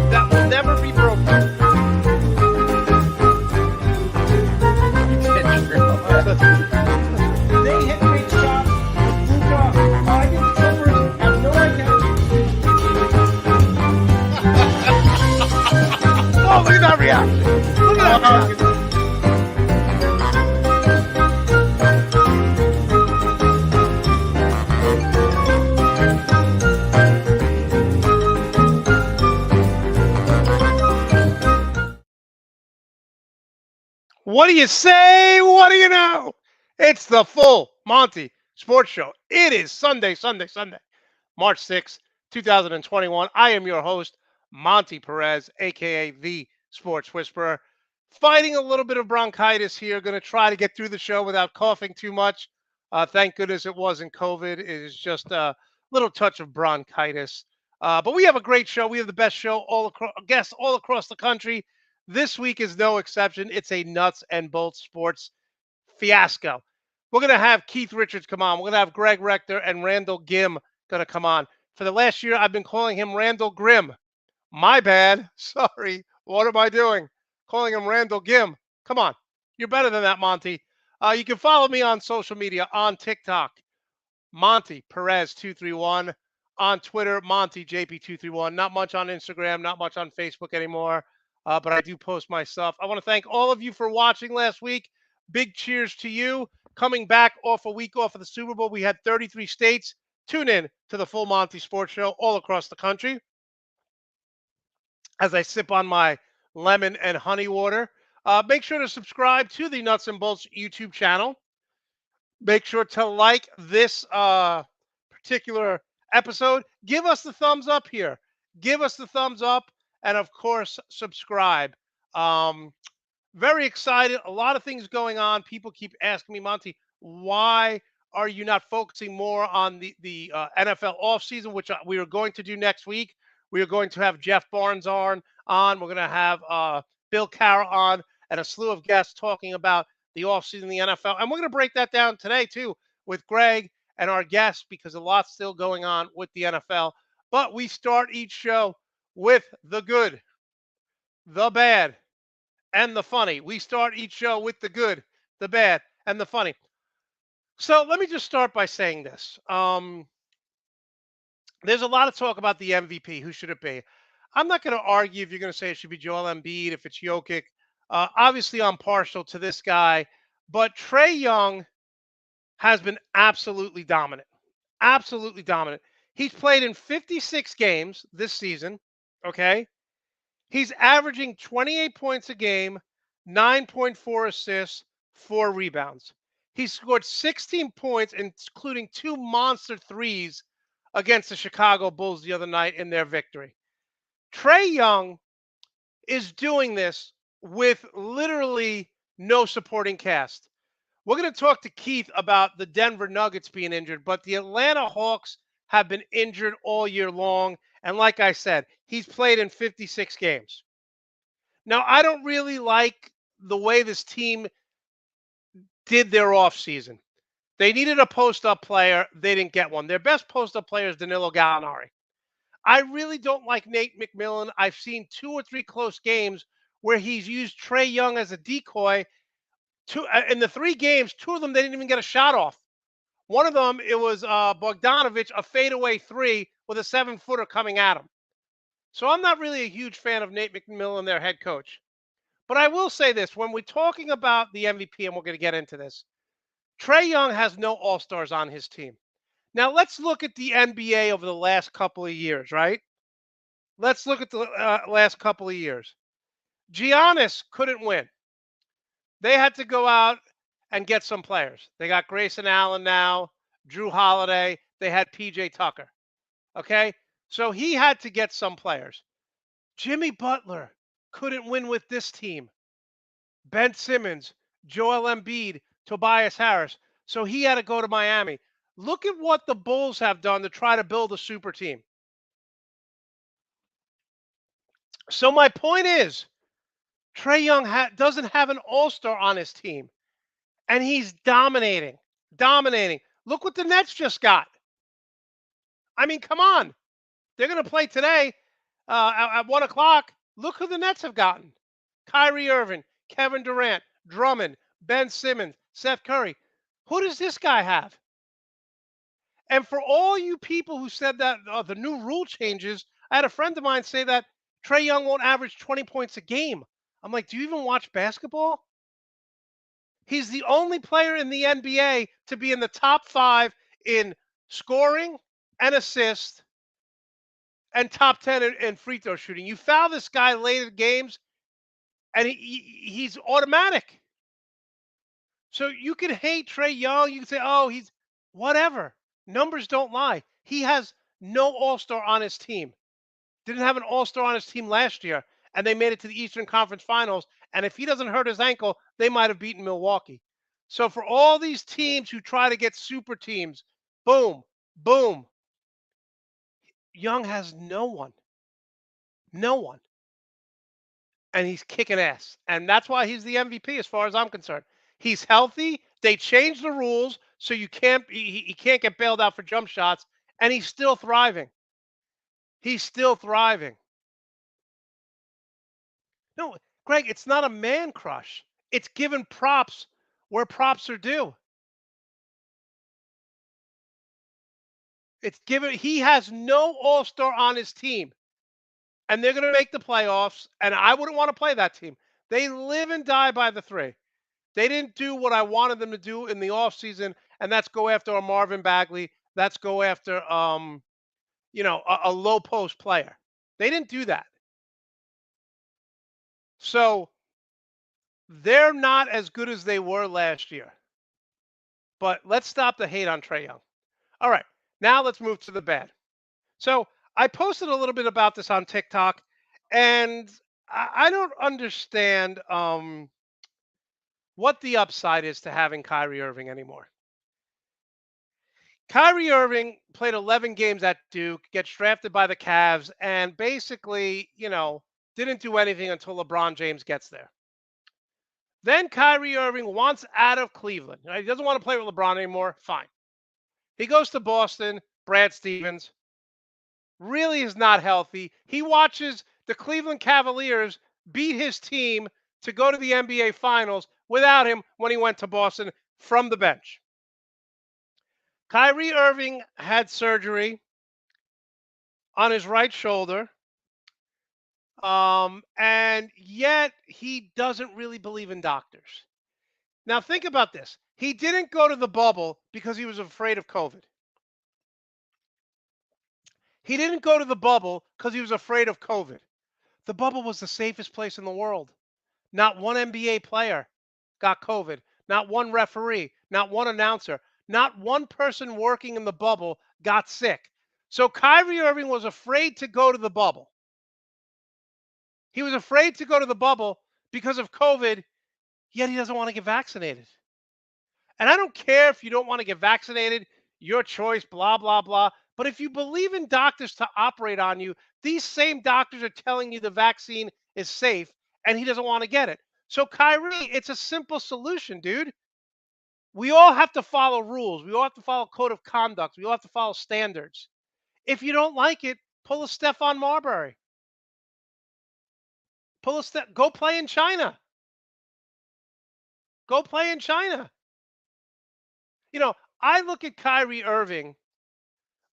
That will never be broken. They hit great shots. I think the Clippers have no idea. Oh, look at that reaction. Look at that reaction. What do you say? What do you know? It's the full Monte Sports Show. It is Sunday, March 6th, 2021. I am your host, Monte Perez, a.k.a. The Sports Whisperer. Fighting a little bit of bronchitis here. Going to try to get through the show without coughing too much. Thank goodness it wasn't COVID. It is just a little touch of bronchitis. But we have a great show. We have the best show guests all across the country. This week is no exception. It's a nuts and bolts sports fiasco. We're going to have Keith Richards come on. We're going to have Greg Rector and Randall Gim going to come on. For the last year, I've been calling him Randall Grimm. My bad. Sorry. What am I doing? Calling him Randall Gim. Come on. You're better than that, Monty. You can follow me on social media on TikTok, Monte Perez 231. On Twitter, Monty JP231. Not much on Instagram, not much on Facebook anymore. But I do post my stuff. I want to thank all of you for watching last week. Big cheers to you. Coming back off a week off of the Super Bowl, we had 33 states. Tune in to the full Monty Sports Show all across the country. As I sip on my lemon and honey water, make sure to subscribe to the Nuts and Bolts YouTube channel. Make sure to like this particular episode. Give us the thumbs up here. Give us the thumbs up. And, of course, subscribe. Very excited. A lot of things going on. People keep asking me, Monty, why are you not focusing more on the NFL offseason, which we are going to do next week. We are going to have Jeff Barnes on. We're going to have Bill Carroll on and a slew of guests talking about the offseason in the NFL. And we're going to break that down today, too, with Greg and our guests because a lot's still going on with the NFL. But we start each show with the good, the bad, and the funny. We start each show with the good, the bad, and the funny. So let me just start by saying this. There's a lot of talk about the MVP. Who should it be? I'm not going to argue if you're going to say it should be Joel Embiid, if it's Jokic. Obviously, I'm partial to this guy. But Trae Young has been absolutely dominant. Absolutely dominant. He's played in 56 games this season. Okay. He's averaging 28 points a game, 9.4 assists, 4 rebounds. He scored 16 points, including 2 monster threes against the Chicago Bulls the other night in their victory. Trae Young is doing this with literally no supporting cast. We're going to talk to Keith about the Denver Nuggets being injured, but the Atlanta Hawks have been injured all year long. And like I said, he's played in 56 games. Now, I don't really like the way this team did their offseason. They needed a post-up player. They didn't get one. Their best post-up player is Danilo Gallinari. I really don't like Nate McMillan. I've seen 2 or 3 close games where he's used Trae Young as a decoy. In the 3 games, 2 of them, they didn't even get a shot off. One of them, it was Bogdanovich, a fadeaway 3 with a 7-footer coming at him. So I'm not really a huge fan of Nate McMillan, their head coach. But I will say this. When we're talking about the MVP, and we're going to get into this, Trae Young has no all-stars on his team. Now, let's look at the NBA over the last couple of years, right? Let's look at the last couple of years. Giannis couldn't win. They had to go out and get some players. They got Grayson Allen now, Drew Holiday. They had PJ Tucker. Okay? So he had to get some players. Jimmy Butler couldn't win with this team. Ben Simmons, Joel Embiid, Tobias Harris. So he had to go to Miami. Look at what the Bulls have done to try to build a super team. So my point is, Trae Young doesn't have an all-star on his team. And he's dominating, dominating. Look what the Nets just got. I mean, come on. They're going to play today at 1 o'clock. Look who the Nets have gotten: Kyrie Irving, Kevin Durant, Drummond, Ben Simmons, Seth Curry. Who does this guy have? And for all you people who said that the new rule changes, I had a friend of mine say that Trae Young won't average 20 points a game. I'm like, do you even watch basketball? He's the only player in the NBA to be in the top 5 in scoring and assists and top 10 in free throw shooting. You foul this guy late in games, and he's automatic. So you can hate Trae Young. You can say, oh, he's whatever. Numbers don't lie. He has no all-star on his team. Didn't have an all-star on his team last year, and they made it to the Eastern Conference Finals. And if he doesn't hurt his ankle, they might have beaten Milwaukee. So for all these teams who try to get super teams, boom, boom, Young has no one. No one. And he's kicking ass. And that's why he's the MVP as far as I'm concerned. He's healthy. They changed the rules so you can't he can't get bailed out for jump shots, and he's still thriving. He's still thriving. No, Greg, it's not a man crush. It's giving props where props are due. It's given he has no all-star on his team, and they're going to make the playoffs, and I wouldn't want to play that team. They live and die by the 3. They didn't do what I wanted them to do in the offseason, and that's go after a Marvin Bagley. That's go after a low post player. They didn't do that. So they're not as good as they were last year. But let's stop the hate on Trae Young. All right. Now let's move to the bad. So I posted a little bit about this on TikTok, and I don't understand what the upside is to having Kyrie Irving anymore. Kyrie Irving played 11 games at Duke, gets drafted by the Cavs, and basically, didn't do anything until LeBron James gets there. Then Kyrie Irving wants out of Cleveland. He doesn't want to play with LeBron anymore. Fine. He goes to Boston. Brad Stevens really is not healthy. He watches the Cleveland Cavaliers beat his team to go to the NBA Finals without him when he went to Boston from the bench. Kyrie Irving had surgery on his right shoulder, and yet he doesn't really believe in doctors. Now, think about this. He didn't go to the bubble because he was afraid of COVID. He didn't go to the bubble because he was afraid of COVID. The bubble was the safest place in the world. Not one NBA player got COVID. Not one referee. Not one announcer. Not one person working in the bubble got sick. So Kyrie Irving was afraid to go to the bubble. He was afraid to go to the bubble because of COVID, yet he doesn't want to get vaccinated. And I don't care if you don't want to get vaccinated, your choice, blah, blah, blah. But if you believe in doctors to operate on you, these same doctors are telling you the vaccine is safe and he doesn't want to get it. So, Kyrie, it's a simple solution, dude. We all have to follow rules. We all have to follow code of conduct. We all have to follow standards. If you don't like it, pull a Stephon Marbury. Go play in China. Go play in China. I look at Kyrie Irving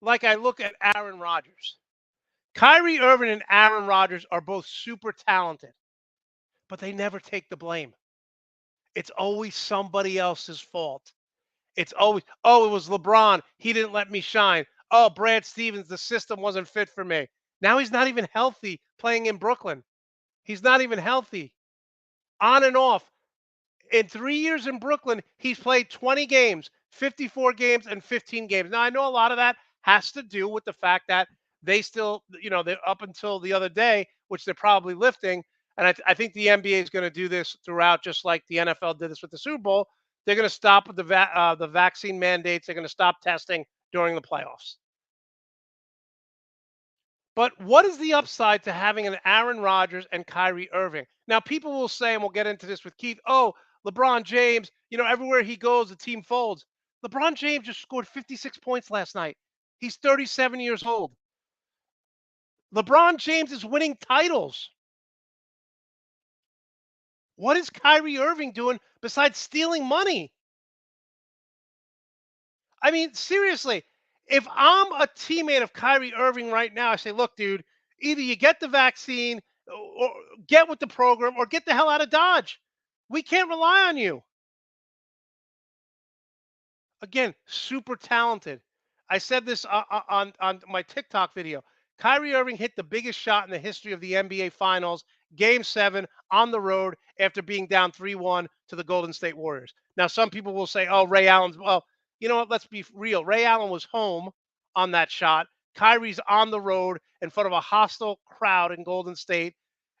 like I look at Aaron Rodgers. Kyrie Irving and Aaron Rodgers are both super talented, but they never take the blame. It's always somebody else's fault. It's always, oh, it was LeBron. He didn't let me shine. Oh, Brad Stevens, the system wasn't fit for me. Now he's not even healthy playing in Brooklyn. He's not even healthy. On and off. In 3 years in Brooklyn, he's played 20 games, 54 games, and 15 games. Now, I know a lot of that has to do with the fact that they still, they're up until the other day, which they're probably lifting. And I think the NBA is going to do this throughout, just like the NFL did this with the Super Bowl. They're going to stop with the vaccine mandates. They're going to stop testing during the playoffs. But what is the upside to having an Aaron Rodgers and Kyrie Irving? Now, people will say, and we'll get into this with Keith, oh, LeBron James, everywhere he goes, the team folds. LeBron James just scored 56 points last night. He's 37 years old. LeBron James is winning titles. What is Kyrie Irving doing besides stealing money? I mean, seriously, if I'm a teammate of Kyrie Irving right now, I say, look, dude, either you get the vaccine or get with the program or get the hell out of Dodge. We can't rely on you. Again, super talented. I said this on my TikTok video. Kyrie Irving hit the biggest shot in the history of the NBA Finals, Game 7 on the road after being down 3-1 to the Golden State Warriors. Now, some people will say, oh, Ray Allen's. Well, you know what? Let's be real. Ray Allen was home on that shot. Kyrie's on the road in front of a hostile crowd in Golden State.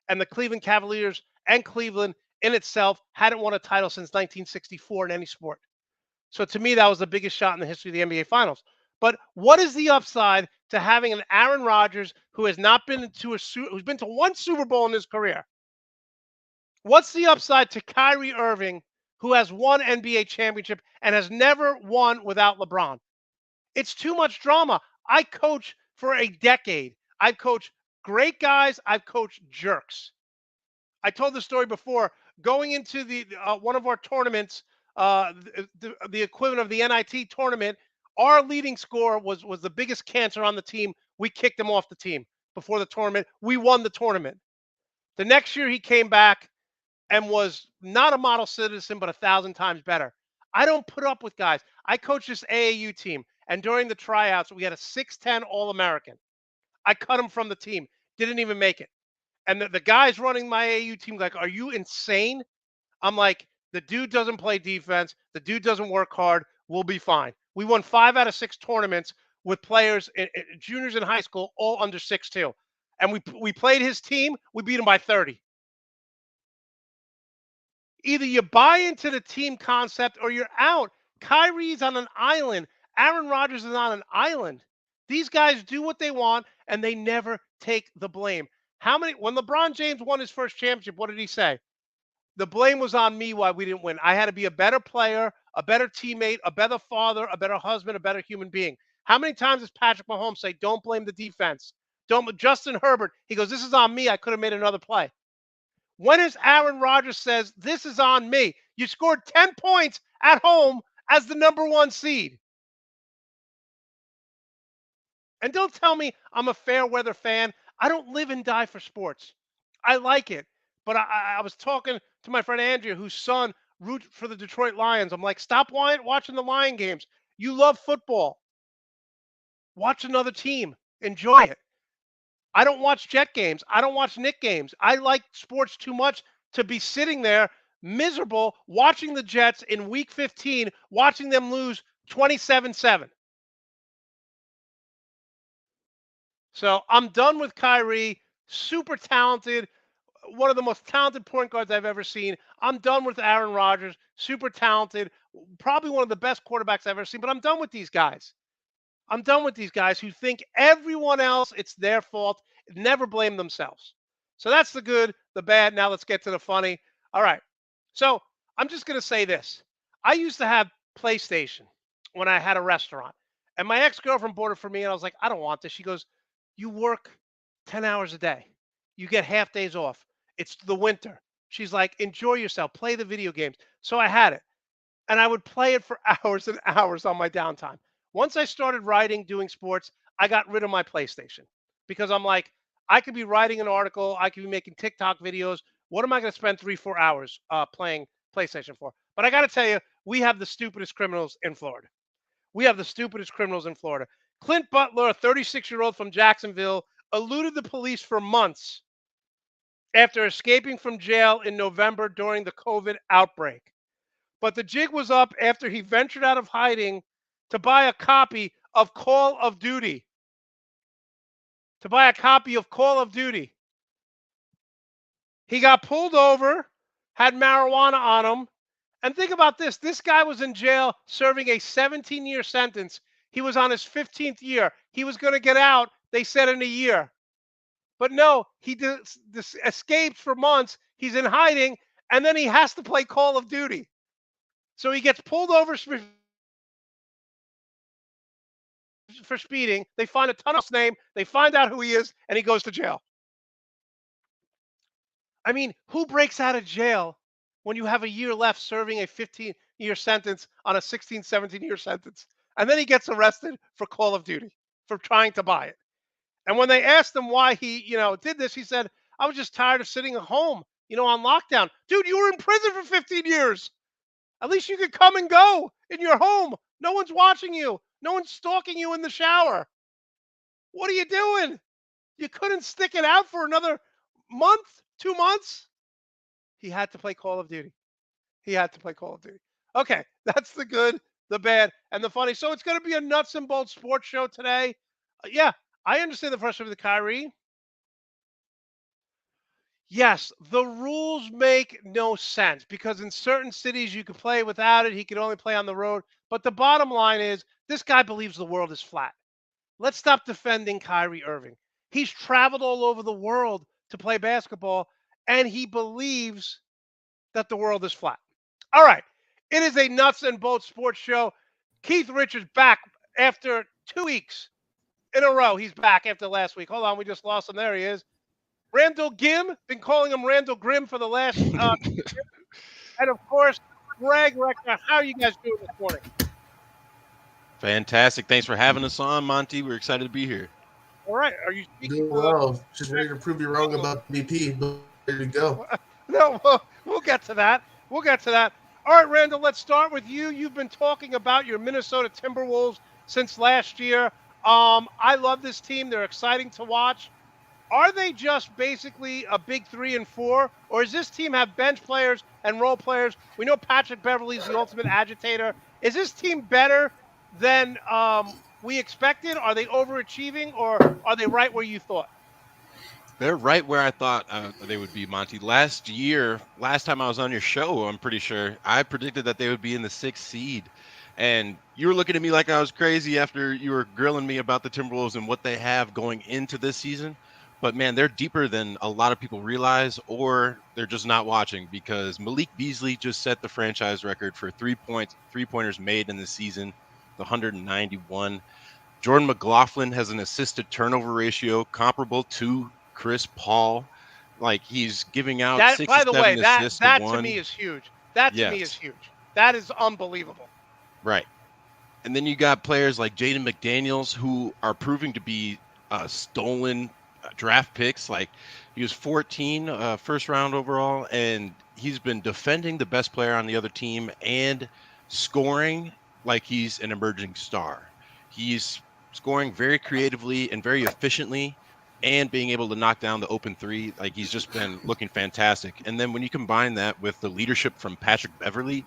And the Cleveland Cavaliers and Cleveland in itself hadn't won a title since 1964 in any sport. So to me, that was the biggest shot in the history of the NBA Finals. But what is the upside to having an Aaron Rodgers who has not been who's been to one Super Bowl in his career? What's the upside to Kyrie Irving, who has one NBA championship and has never won without LeBron? It's too much drama. I coach for a decade. I've coached great guys. I've coached jerks. I told the story before. Going into the one of our tournaments, the equivalent of the NIT tournament, our leading scorer was the biggest cancer on the team. We kicked him off the team before the tournament. We won the tournament. The next year he came back and was not a model citizen, but 1,000 times better. I don't put up with guys. I coached this AAU team, and during the tryouts, we had a 6'10" All-American. I cut him from the team. Didn't even make it. And the guys running my AAU team like, are you insane? I'm like, the dude doesn't play defense. The dude doesn't work hard. We'll be fine. We won 5 out of 6 tournaments with players, juniors in high school, all under 6'2". And we played his team. We beat him by 30. Either you buy into the team concept or you're out. Kyrie's on an island. Aaron Rodgers is on an island. These guys do what they want, and they never take the blame. When LeBron James won his first championship, what did he say? The blame was on me why we didn't win. I had to be a better player, a better teammate, a better father, a better husband, a better human being. How many times does Patrick Mahomes say, don't blame the defense? Justin Herbert, he goes, this is on me. I could have made another play. When is Aaron Rodgers says, this is on me? You scored 10 points at home as the number 1 seed. And don't tell me I'm a fair weather fan. I don't live and die for sports. I like it. But I was talking to my friend Andrea, whose son roots for the Detroit Lions. I'm like, stop watching the Lion games. You love football. Watch another team. Enjoy it. I don't watch Jet games. I don't watch Knicks games. I like sports too much to be sitting there miserable watching the Jets in week 15, watching them lose 27-7. So I'm done with Kyrie. Super talented. One of the most talented point guards I've ever seen. I'm done with Aaron Rodgers. Super talented. Probably one of the best quarterbacks I've ever seen. But I'm done with these guys. I'm done with these guys who think everyone else, it's their fault, never blame themselves. So that's the good, the bad. Now let's get to the funny. All right. So I'm just going to say this. I used to have PlayStation when I had a restaurant. And my ex-girlfriend bought it for me. And I was like, I don't want this. She goes, you work 10 hours a day. You get half days off. It's the winter. She's like, enjoy yourself. Play the video games. So I had it. And I would play it for hours and hours on my downtime. Once I started writing, doing sports, I got rid of my PlayStation because I'm like, I could be writing an article. I could be making TikTok videos. What am I going to spend 3-4 hours playing PlayStation for? But I got to tell you, we have the stupidest criminals in Florida. We have the stupidest criminals in Florida. Clint Butler, a 36-year-old from Jacksonville, eluded the police for months after escaping from jail in November during the COVID outbreak. But the jig was up after he ventured out of hiding to buy a copy of Call of Duty. He got pulled over, had marijuana on him. And think about this. This guy was in jail serving a 17-year sentence. He was on his 15th year. He was going to get out, they said, in a year. But no, he escaped for months. He's in hiding. and then he has to play Call of Duty. So he gets pulled over for speeding. They find a ton of his name. They find out who he is, and he goes to jail. I mean, who breaks out of jail when you have a year left serving a 15-year sentence on a 16, 17-year sentence? And then he gets arrested for Call of Duty for trying to buy it. And when they asked him why he, did this, he said, I was just tired of sitting at home, on lockdown. Dude, you were in prison for 15 years. At least you could come and go in your home. No one's watching you. No one's stalking you in the shower. What are you doing? You couldn't stick it out for another month, 2 months? He had to play Call of Duty. He had to play Call of Duty. Okay, that's the good, the bad, and the funny. So it's going to be a nuts and bolts sports show today. Yeah, I understand the frustration with the Kyrie. Yes, the rules make no sense because in certain cities you can play without it. He can only play on the road. But the bottom line is this guy believes the world is flat. Let's stop defending Kyrie Irving. He's traveled all over the world to play basketball, and he believes that the world is flat. All right. It is a nuts and bolts sports show. Keith Richards back after 2 weeks in a row. He's back after last week. Hold on. We just lost him. There he is. Randall Gim. Been calling him Randall Grimm for the last and, of course, Greg Rector. How are you guys doing this morning? Fantastic. Thanks for having us on, Monte. We're excited to be here. All right. Are you doing well? Just ready to prove you wrong about BP. Ready to go. No, we'll get to that. We'll get to that. All right, Randall, let's start with you. You've been talking about your Minnesota Timberwolves since last year. I love this team. They're exciting to watch. Are they just basically a big 3 and 4, or does this team have bench players and role players? We know Patrick Beverley's the ultimate agitator. Is this team better than we expected? Are they overachieving, or are they right where you thought? They're right where I thought they would be, Monte. Last time I was on your show, I'm pretty sure, I predicted that they would be in the 6th seed. And you were looking at me like I was crazy after you were grilling me about the Timberwolves and what they have going into this season. But, man, they're deeper than a lot of people realize, or they're just not watching, because Malik Beasley just set the franchise record for three-pointers made in the season, the 191. Jordan McLaughlin has an assist-to-turnover ratio comparable to Chris Paul. Like, he's giving out 6 by the way, assists that to me is huge. That to me is huge. That is unbelievable. Right. And then you got players like Jaden McDaniels who are proving to be stolen draft picks. Like, he was 14 first round overall, and he's been defending the best player on the other team and scoring like he's an emerging star. He's scoring very creatively and very efficiently and being able to knock down the open three. Like, he's just been looking fantastic. And then when you combine that with the leadership from Patrick Beverley,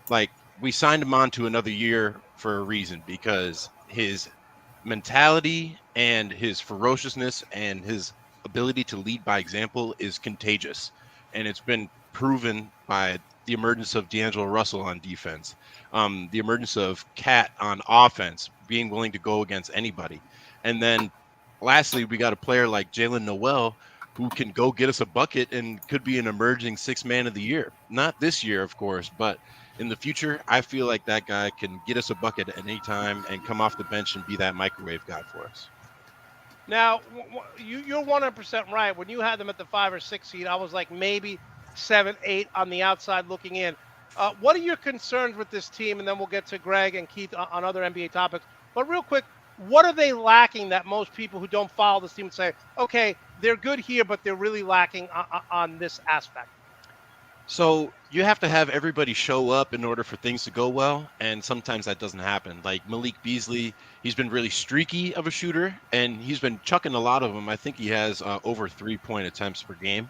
like, we signed him on to another year for a reason, because his mentality and his ferociousness and his ability to lead by example is contagious. And it's been proven by the emergence of D'Angelo Russell on defense, the emergence of Cat on offense, being willing to go against anybody. And then lastly, we got a player like Jalen Noel who can go get us a bucket and could be an emerging 6th man of the year. Not this year, of course, but in the future, I feel like that guy can get us a bucket at any time and come off the bench and be that microwave guy for us. Now, you're 100% right. When you had them at the 5 or 6 seed, I was like maybe 7, 8 on the outside looking in. What are your concerns with this team? And then we'll get to Greg and Keith on other NBA topics. But real quick, what are they lacking that most people who don't follow this team would say, okay, they're good here, but they're really lacking on this aspect? So you have to have everybody show up in order for things to go well, and sometimes that doesn't happen. Like Malik Beasley, he's been really streaky of a shooter, and he's been chucking a lot of them. I think he has over 3-point attempts per game.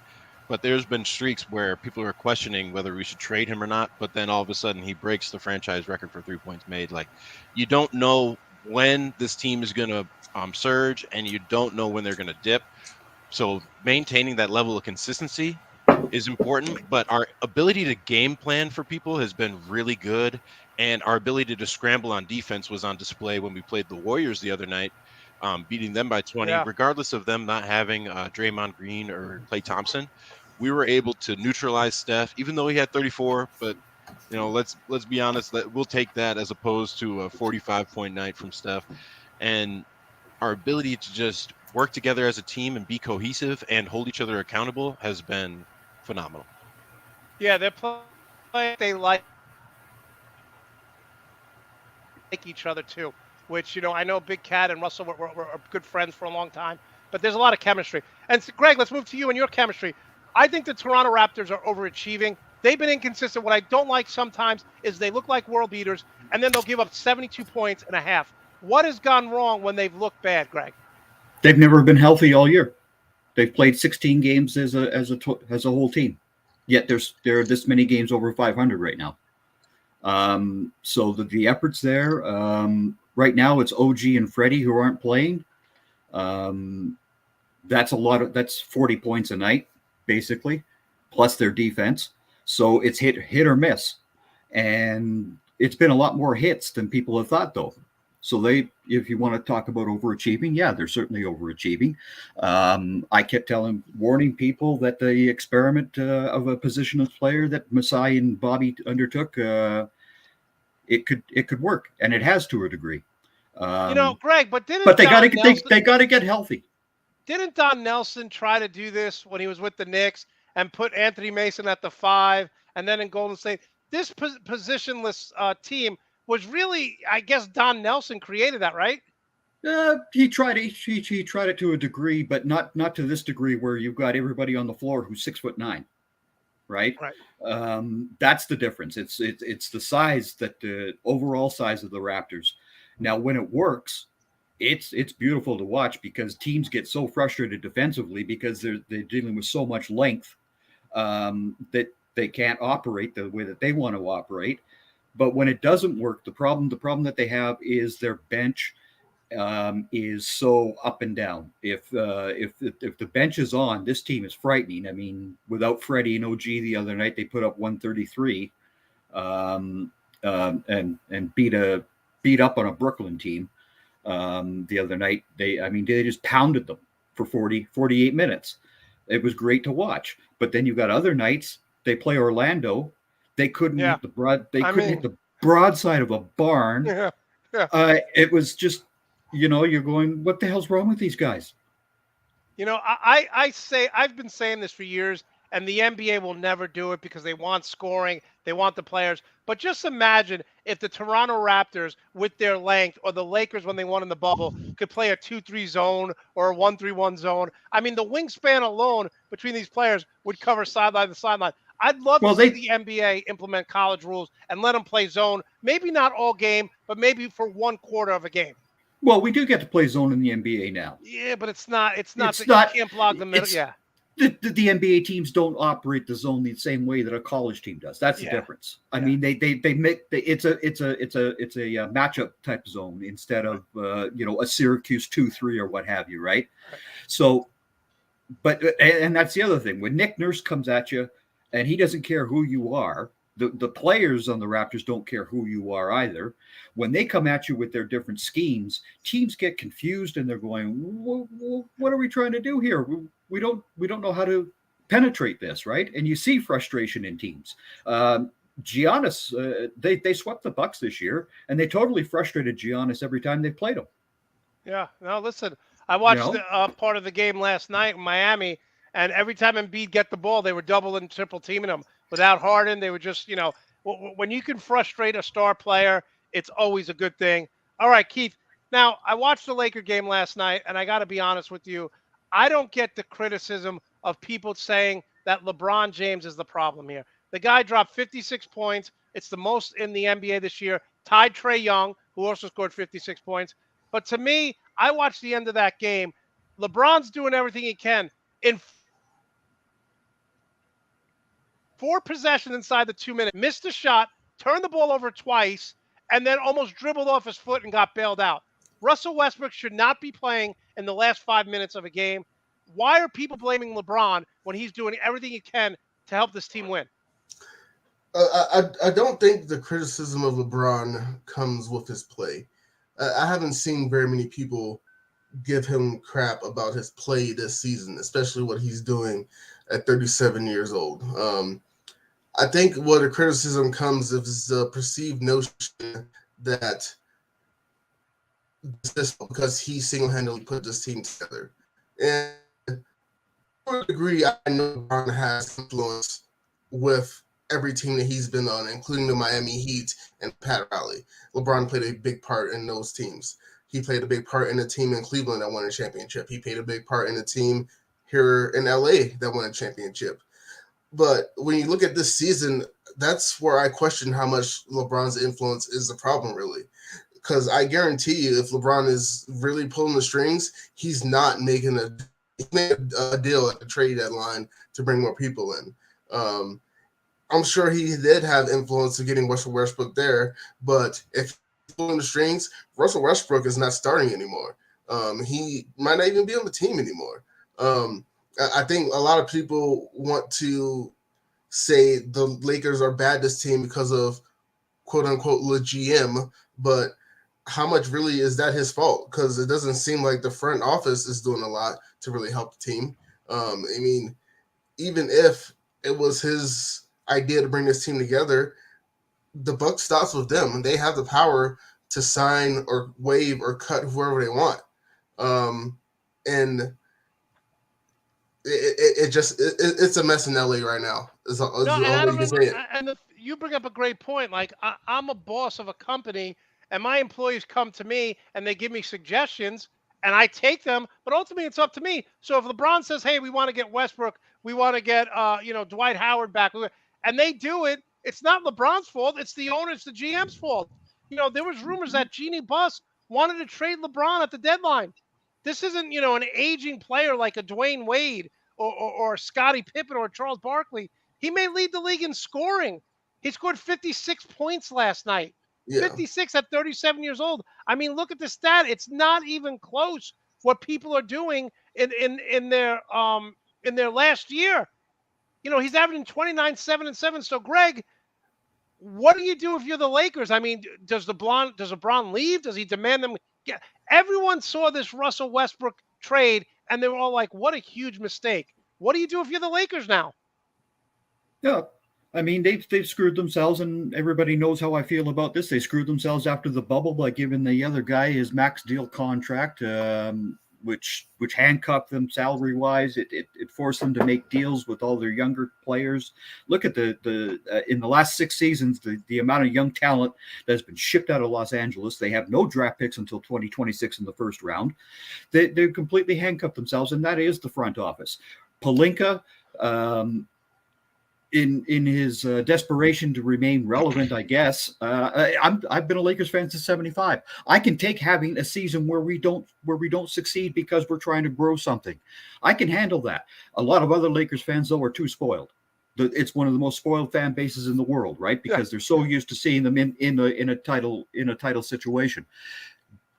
But there's been streaks where people are questioning whether we should trade him or not, but then all of a sudden he breaks the franchise record for 3 points made. Like, you don't know when this team is going to surge, and you don't know when they're going to dip. So maintaining that level of consistency is important, but our ability to game plan for people has been really good, and our ability to scramble on defense was on display when we played the Warriors the other night, beating them by 20, regardless of them not having Draymond Green or Klay Thompson. we were able to neutralize Steph, even though he had 34. But let's be honest, that we'll take that as opposed to a 45-point night from Steph. And our ability to just work together as a team and be cohesive and hold each other accountable has been phenomenal. Yeah, they're playing. They like each other too, which I know Big Cat and Russell were good friends for a long time, but there's a lot of chemistry. And Greg, let's move to you and your chemistry. I think the Toronto Raptors are overachieving. They've been inconsistent. What I don't like sometimes is they look like world beaters, and then they'll give up 72 points and a half. What has gone wrong when they've looked bad, Greg? They've never been healthy all year. They've played 16 games as a whole team, yet there are this many games over 500 right now. So the effort's there. Right now it's OG and Freddie who aren't playing. That's 40 points a night, basically, plus their defense. So it's hit or miss. And it's been a lot more hits than people have thought, though. So if you want to talk about overachieving, yeah, they're certainly overachieving. I kept warning people that the experiment of a positionless player that Masai and Bobby undertook, it could work, and it has to a degree. Greg, but they got to get healthy. Didn't Don Nelson try to do this when he was with the Knicks and put Anthony Mason at the 5, and then in Golden State? This positionless team was really, I guess, Don Nelson created that, right? He tried it to a degree, but not to this degree where you've got everybody on the floor who's 6'9", right? Right. That's the difference. It's the size, that the overall size of the Raptors. Now, when it works, it's beautiful to watch because teams get so frustrated defensively because they're dealing with so much length that they can't operate the way that they want to operate. But when it doesn't work, the problem that they have is their bench is so up and down. If the bench is on, this team is frightening. I mean, without Freddie and OG the other night, they put up 133 and beat up on a Brooklyn team the other night. They just pounded them for 48 minutes. It was great to watch. But then you got other nights. They play Orlando. They couldn't hit the broadside of a barn. Yeah. It was just, you're going, what the hell's wrong with these guys? I've been saying this for years, and the NBA will never do it because they want scoring, they want the players. But just imagine if the Toronto Raptors, with their length, or the Lakers when they won in the bubble, could play a 2-3 zone or a 1-3-1 zone. I mean, the wingspan alone between these players would cover sideline to sideline. I'd love to see the NBA implement college rules and let them play zone. Maybe not all game, but maybe for one quarter of a game. Well, we do get to play zone in the NBA now. Yeah, but it's not you can't block the middle. Yeah. The NBA teams don't operate the zone the same way that a college team does. That's the difference. I mean, they make it's a matchup type zone instead of a Syracuse 2-3 or what have you, right? So, and that's the other thing. When Nick Nurse comes at you, and he doesn't care who you are. The players on the Raptors don't care who you are either. When they come at you with their different schemes, teams get confused and they're going, "What are we trying to do here? We don't know how to penetrate this, right?" And you see frustration in teams. Giannis, they swept the Bucks this year, and they totally frustrated Giannis every time they played him. Yeah. No, listen, I watched part of the game last night in Miami. And every time Embiid get the ball, they were double and triple teaming him. Without Harden, they were just, when you can frustrate a star player, it's always a good thing. All right, Keith. Now, I watched the Laker game last night, and I got to be honest with you. I don't get the criticism of people saying that LeBron James is the problem here. The guy dropped 56 points. It's the most in the NBA this year. Tied Trae Young, who also scored 56 points. But to me, I watched the end of that game. LeBron's doing everything he can. In 4 possessions inside the 2 minutes, missed a shot, turned the ball over twice, and then almost dribbled off his foot and got bailed out. Russell Westbrook should not be playing in the last 5 minutes of a game. Why are people blaming LeBron when he's doing everything he can to help this team win? I don't think the criticism of LeBron comes with his play. I haven't seen very many people give him crap about his play this season, especially what he's doing at 37 years old. I think where the criticism comes is the perceived notion that this because he single-handedly put this team together. And to a degree, I know LeBron has influence with every team that he's been on, including the Miami Heat and Pat Riley. LeBron played a big part in those teams. He played a big part in the team in Cleveland that won a championship. He played a big part in the team here in LA that won a championship. But when you look at this season, that's where I question how much LeBron's influence is the problem, really. Because I guarantee you, if LeBron is really pulling the strings, he's not making a deal at the trade deadline to bring more people in. I'm sure he did have influence of getting Russell Westbrook there, but if he's pulling the strings, Russell Westbrook is not starting anymore. He might not even be on the team anymore. I think a lot of people want to say the Lakers are bad this team because of quote unquote the GM, but how much really is that his fault? Because it doesn't seem like the front office is doing a lot to really help the team. I mean, even if it was his idea to bring this team together, the buck stops with them, and they have the power to sign or waive or cut whoever they want. And it's a mess in LA right now. You bring up a great point. Like I'm a boss of a company, and my employees come to me and they give me suggestions, and I take them. But ultimately, it's up to me. So if LeBron says, "Hey, we want to get Westbrook, we want to get Dwight Howard back," and they do it, it's not LeBron's fault. It's the owner's, the GM's fault. There was rumors that Jeannie Buss wanted to trade LeBron at the deadline. This isn't, an aging player like a Dwayne Wade or Scottie Pippen or Charles Barkley. He may lead the league in scoring. He scored 56 points last night. Yeah. 56 at 37 years old. I mean, look at the stat. It's not even close what people are doing in their last year. He's averaging 29, 7, and 7. So, Greg, what do you do if you're the Lakers? I mean, does LeBron leave? Does he demand them? Yeah. Everyone saw this Russell Westbrook trade, and they were all like, what a huge mistake. What do you do if you're the Lakers now? Yeah. I mean, they've screwed themselves, and everybody knows how I feel about this. They screwed themselves after the bubble by giving the other guy his max deal contract, which handcuffed them salary wise. It forced them to make deals with all their younger players. Look at the in the last 6 seasons, the amount of young talent that has been shipped out of Los Angeles. They have no draft picks until 2026 in the first round. They're completely handcuffed themselves, and that is the front office. Pelinka, in his desperation to remain relevant, I guess. I've been a Lakers fan since '75. I can take having a season where we don't succeed because we're trying to grow something. I can handle that. A lot of other Lakers fans, though, are too spoiled. It's one of the most spoiled fan bases in the world, right? Because they're so used to seeing them in a title situation.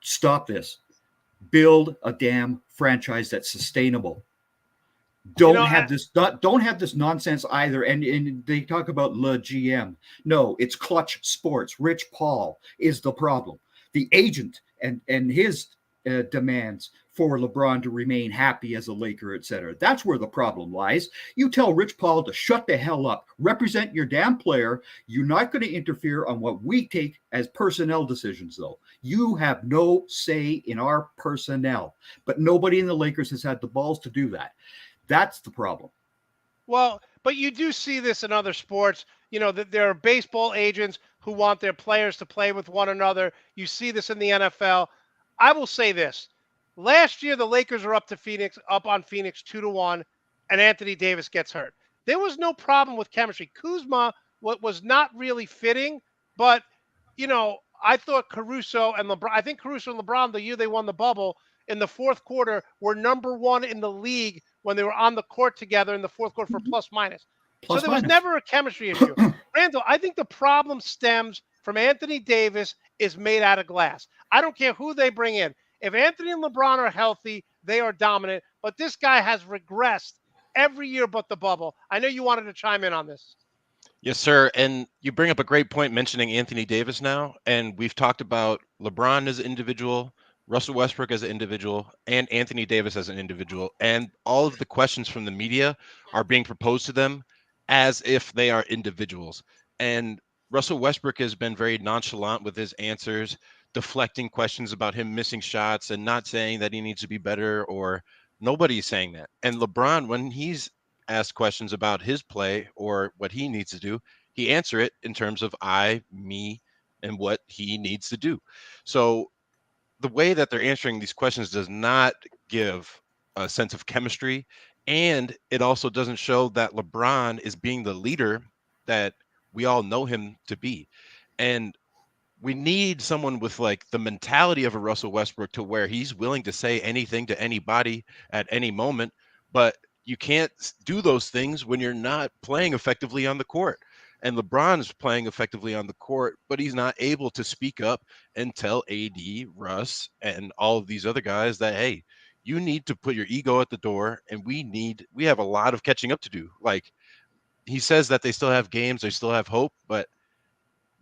Stop this. Build a damn franchise that's sustainable. Don't have this nonsense either. And they talk about le GM. No, it's Clutch Sports. Rich Paul is the problem. The agent and his demands for LeBron to remain happy as a Laker, etc. That's where the problem lies. You tell Rich Paul to shut the hell up. Represent your damn player. You're not going to interfere on what we take as personnel decisions, though. You have no say in our personnel. But nobody in the Lakers has had the balls to do that. That's the problem. Well, but you do see this in other sports. That there are baseball agents who want their players to play with one another. You see this in the NFL. I will say this. Last year, the Lakers are up on Phoenix 2-1, and Anthony Davis gets hurt. There was no problem with chemistry. Kuzma was not really fitting, but, I thought Caruso and LeBron, I think Caruso and LeBron, the year they won the bubble, in the fourth quarter, were number 1 in the league when they were on the court together in the fourth quarter for plus-minus. So there was never a chemistry issue. Randall, I think the problem stems from Anthony Davis is made out of glass. I don't care who they bring in. If Anthony and LeBron are healthy, they are dominant. But this guy has regressed every year but the bubble. I know you wanted to chime in on this. Yes, sir. And you bring up a great point mentioning Anthony Davis now. And we've talked about LeBron as an individual, Russell Westbrook as an individual and Anthony Davis as an individual, and all of the questions from the media are being proposed to them as if they are individuals. And Russell Westbrook has been very nonchalant with his answers, deflecting questions about him missing shots and not saying that he needs to be better, or nobody's saying that. And LeBron, when he's asked questions about his play or what he needs to do, he answer it in terms of I, me, and what he needs to do. So the way that they're answering these questions does not give a sense of chemistry, and it also doesn't show that LeBron is being the leader that we all know him to be. And we need someone with like the mentality of a Russell Westbrook, to where he's willing to say anything to anybody at any moment, but you can't do those things when you're not playing effectively on the court. And LeBron is playing effectively on the court, but he's not able to speak up and tell AD, Russ, and all of these other guys that, hey, you need to put your ego at the door, and we have a lot of catching up to do. Like, he says that they still have games, they still have hope, but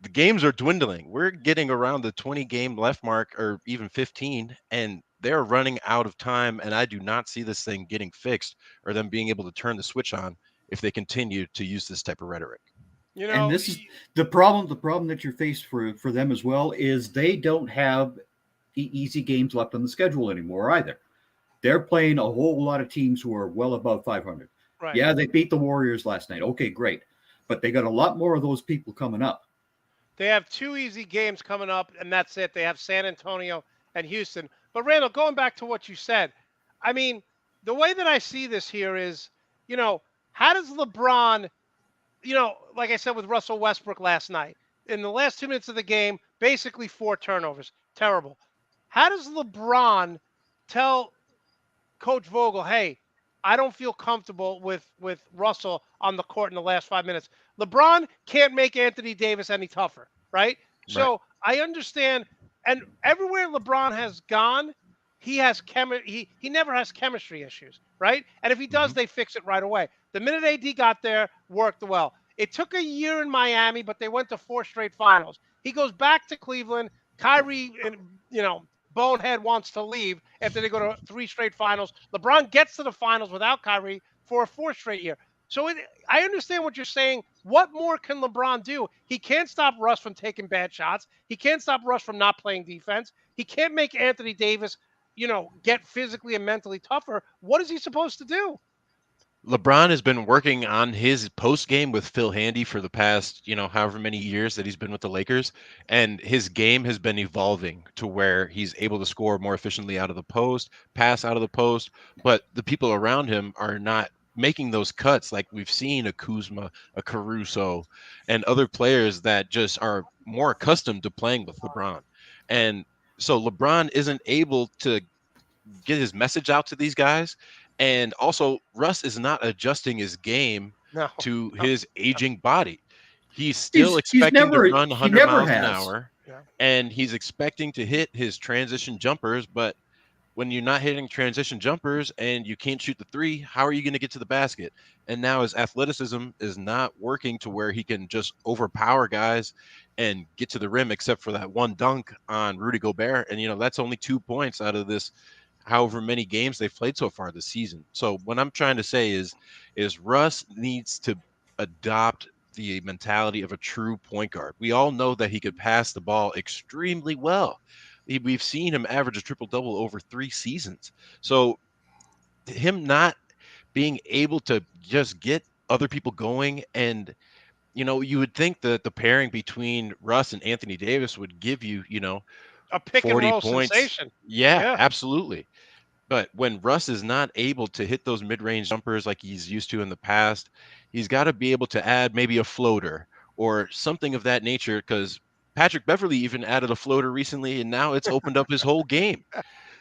the games are dwindling. We're getting around the 20 game left mark, or even 15, and they're running out of time. And I do not see this thing getting fixed or them being able to turn the switch on if they continue to use this type of rhetoric. You And know, this is the problem. The problem that you're faced for them as well is they don't have easy games left on the schedule anymore either. They're playing a whole lot of teams who are well above 500. right. Yeah, they beat the Warriors last night. Okay, great. But they got a lot more of those people coming up. They have 2 easy games coming up, and that's it. They have San Antonio and Houston. But Randall, going back to what you said, I mean, the way that I see this here is, how does LeBron, like I said with Russell Westbrook last night, in the last 2 minutes of the game, basically 4 turnovers. Terrible. How does LeBron tell Coach Vogel, hey, I don't feel comfortable with Russell on the court in the last 5 minutes? LeBron can't make Anthony Davis any tougher, right? Right. So I understand, and everywhere LeBron has gone, he has he never has chemistry issues, right? And if he does, they fix it right away. The minute AD got there, worked well. It took a year in Miami, but they went to 4 straight finals. He goes back to Cleveland. Kyrie, and Bonehead wants to leave after they go to 3 straight finals. LeBron gets to the finals without Kyrie for a 4th straight year. So I understand what you're saying. What more can LeBron do? He can't stop Russ from taking bad shots. He can't stop Russ from not playing defense. He can't make Anthony Davis, get physically and mentally tougher. What is he supposed to do? LeBron has been working on his post game with Phil Handy for the past, however many years that he's been with the Lakers. And his game has been evolving to where he's able to score more efficiently out of the post, pass out of the post. But the people around him are not making those cuts like we've seen a Kuzma, a Caruso, and other players that just are more accustomed to playing with LeBron. And so LeBron isn't able to get his message out to these guys. And also, Russ is not adjusting his game No. to his aging body. He's still He's expecting to never- run he 100 never miles an has. hour, Yeah. and he's expecting to hit his transition jumpers. But when you're not hitting transition jumpers and you can't shoot the 3, how are you going to get to the basket? And now his athleticism is not working to where he can just overpower guys and get to the rim, except for that one dunk on Rudy Gobert. And, that's only 2 points out of this however many games they've played so far this season. So what I'm trying to say is Russ needs to adopt the mentality of a true point guard. We all know that he could pass the ball extremely well. We've seen him average a triple-double over 3 seasons. So him not being able to just get other people going, and you would think that the pairing between Russ and Anthony Davis would give you, A pick and 40 roll points. sensation. Yeah, Yeah. absolutely. But when Russ is not able to hit those mid-range jumpers like he's used to in the past, he's got to be able to add maybe a floater or something of that nature, because Patrick Beverley even added a floater recently, and now it's opened up his whole game.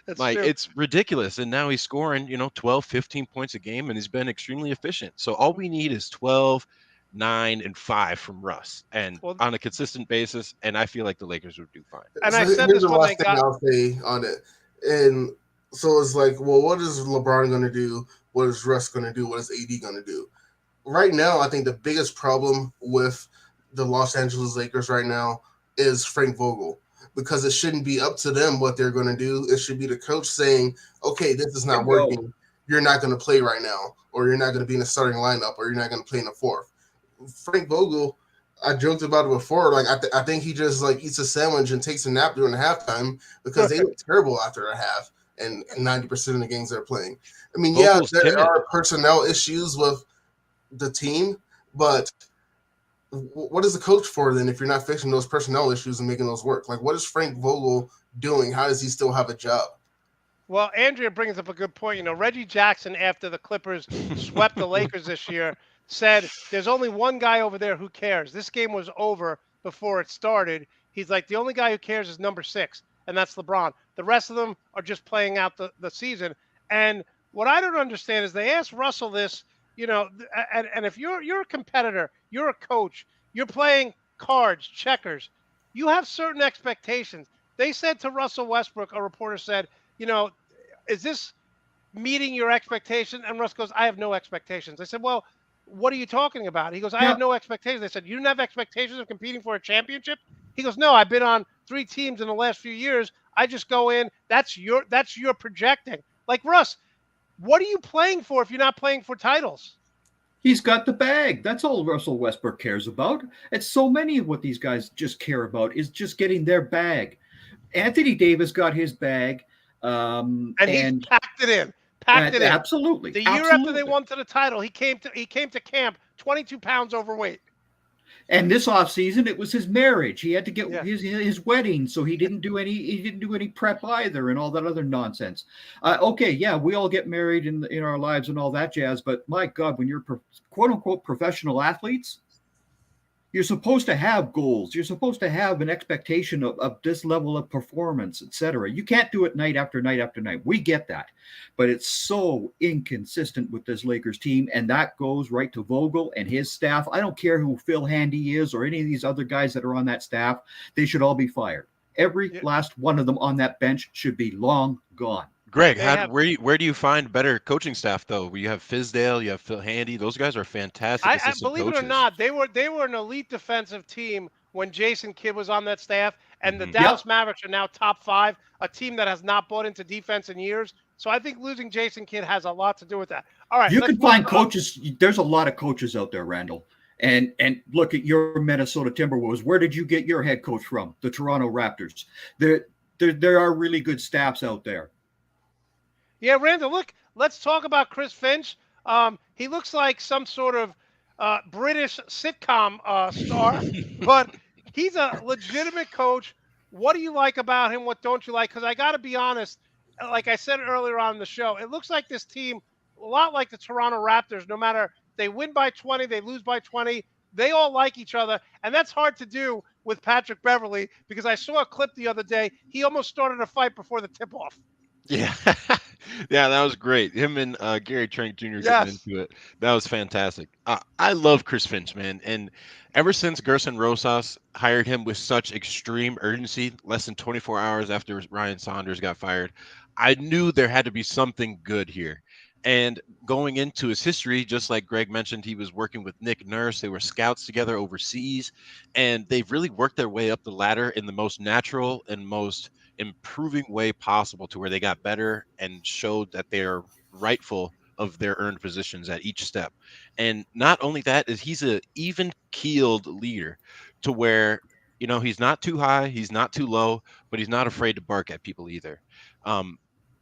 That's Like, true. it's ridiculous. And now he's scoring, 12, 15 points a game, and he's been extremely efficient. So all we need is 12, 9, and 5 from Russ, and Well, on a consistent basis, and I feel like the Lakers would do fine. and So I said here's this the when they last thing got. I'll say on it. And so it's like, well, what is LeBron going to do? What is Russ going to do? What is AD going to do? Right now, I think the biggest problem with the Los Angeles Lakers right now is Frank Vogel. because it shouldn't be up to them what they're going to do. It should be the coach saying, okay, this is not working. You're not going to play right now, or you're not going to be in the starting lineup, or you're not going to play in the fourth. Frank Vogel, I joked about it before. Like I think he just like eats a sandwich and takes a nap during the halftime because they look terrible after a half and 90% of the games they're playing. I mean, Vogel's there timid. are personnel issues with the team, but what is the coach for then if you're not fixing those personnel issues and making those work? Like, what is Frank Vogel doing? How does he still have a job? Well, Andrea brings up a good point. You know, Reggie Jackson, after the Clippers swept the Lakers this year, said there's only one guy over there who cares. This game was over before it started. He's like, the only guy who cares is number 6, and that's LeBron. The rest of them are just playing out the season. And what I don't understand is they asked Russell this, you know, and if you're a competitor, you're a coach, you're playing cards, checkers, you have certain expectations. They said to Russell Westbrook, a reporter said, you know, is this meeting your expectation? And Russ goes, I have no expectations. I said, well, what are you talking about? He goes, I have no expectations. They said, you didn't have expectations of competing for a championship? He goes, no, I've been on 3 teams in the last few years. I just go in. That's your projecting. Like, Russ, what are you playing for if you're not playing for titles? He's got the bag. That's all Russell Westbrook cares about. It's so many of what these guys just care about is just getting their bag. Anthony Davis got his bag. And he packed it in. Absolutely. The year after they won to the title, he came to camp 22 pounds overweight. And this offseason, it was his marriage. He had to get his wedding, so he didn't do any prep either, and all that other nonsense. We all get married in our lives and all that jazz. But my God, when you're quote unquote professional athletes, you're supposed to have goals. You're supposed to have an expectation of this level of performance, etc. You can't do it night after night after night. We get that. But it's so inconsistent with this Lakers team, and that goes right to Vogel and his staff. I don't care who Phil Handy is or any of these other guys that are on that staff. They should all be fired. Every last one of them on that bench should be long gone. Greg, where do you find better coaching staff though? You have Fizdale, you have Phil Handy. Those guys are fantastic. I believe it or not, they were an elite defensive team when Jason Kidd was on that staff, and the Dallas Mavericks are now top 5, a team that has not bought into defense in years. So I think losing Jason Kidd has a lot to do with that. All right, you can find coaches. There's a lot of coaches out there, Randall. And look at your Minnesota Timberwolves. Where did you get your head coach from? The Toronto Raptors. There are really good staffs out there. Yeah, Randall, look, let's talk about Chris Finch. He looks like some sort of British sitcom star, but he's a legitimate coach. What do you like about him? What don't you like? Because I got to be honest, like I said earlier on in the show, it looks like this team, a lot like the Toronto Raptors, no matter they win by 20, they lose by 20, they all like each other. And that's hard to do with Patrick Beverley because I saw a clip the other day. He almost started a fight before the tip-off. Yeah. Yeah, that was great. Him and Gary Trent Jr. getting into it. That was fantastic. I love Chris Finch, man. And ever since Gerson Rosas hired him with such extreme urgency, less than 24 hours after Ryan Saunders got fired, I knew there had to be something good here. And going into his history, just like Greg mentioned, he was working with Nick Nurse. They were scouts together overseas, and they've really worked their way up the ladder in the most natural and most improving way possible to where they got better and showed that they are rightful of their earned positions at each step. And not only that, is he's a even keeled leader to where, you know, he's not too high, he's not too low, but he's not afraid to bark at people either.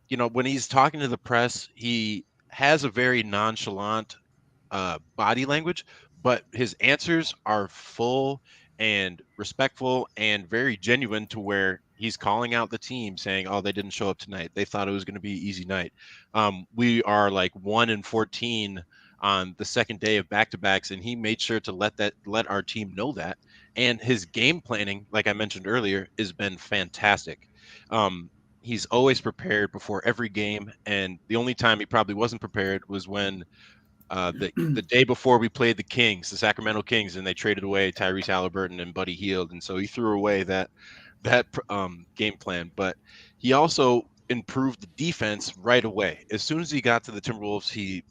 You know, when he's talking to the press, he has a very nonchalant body language, but his answers are full and respectful and very genuine to where he's calling out the team saying, oh, they didn't show up tonight. They thought it was going to be an easy night. We are like 1-14 on the second day of back-to-backs, and he made sure to let our team know that. And his game planning, like I mentioned earlier, has been fantastic. He's always prepared before every game, and the only time he probably wasn't prepared was when the day before we played the Kings, the Sacramento Kings, and they traded away Tyrese Halliburton and Buddy Hield, and so he threw away that game plan. But he also improved the defense right away. As soon as he got to the Timberwolves, he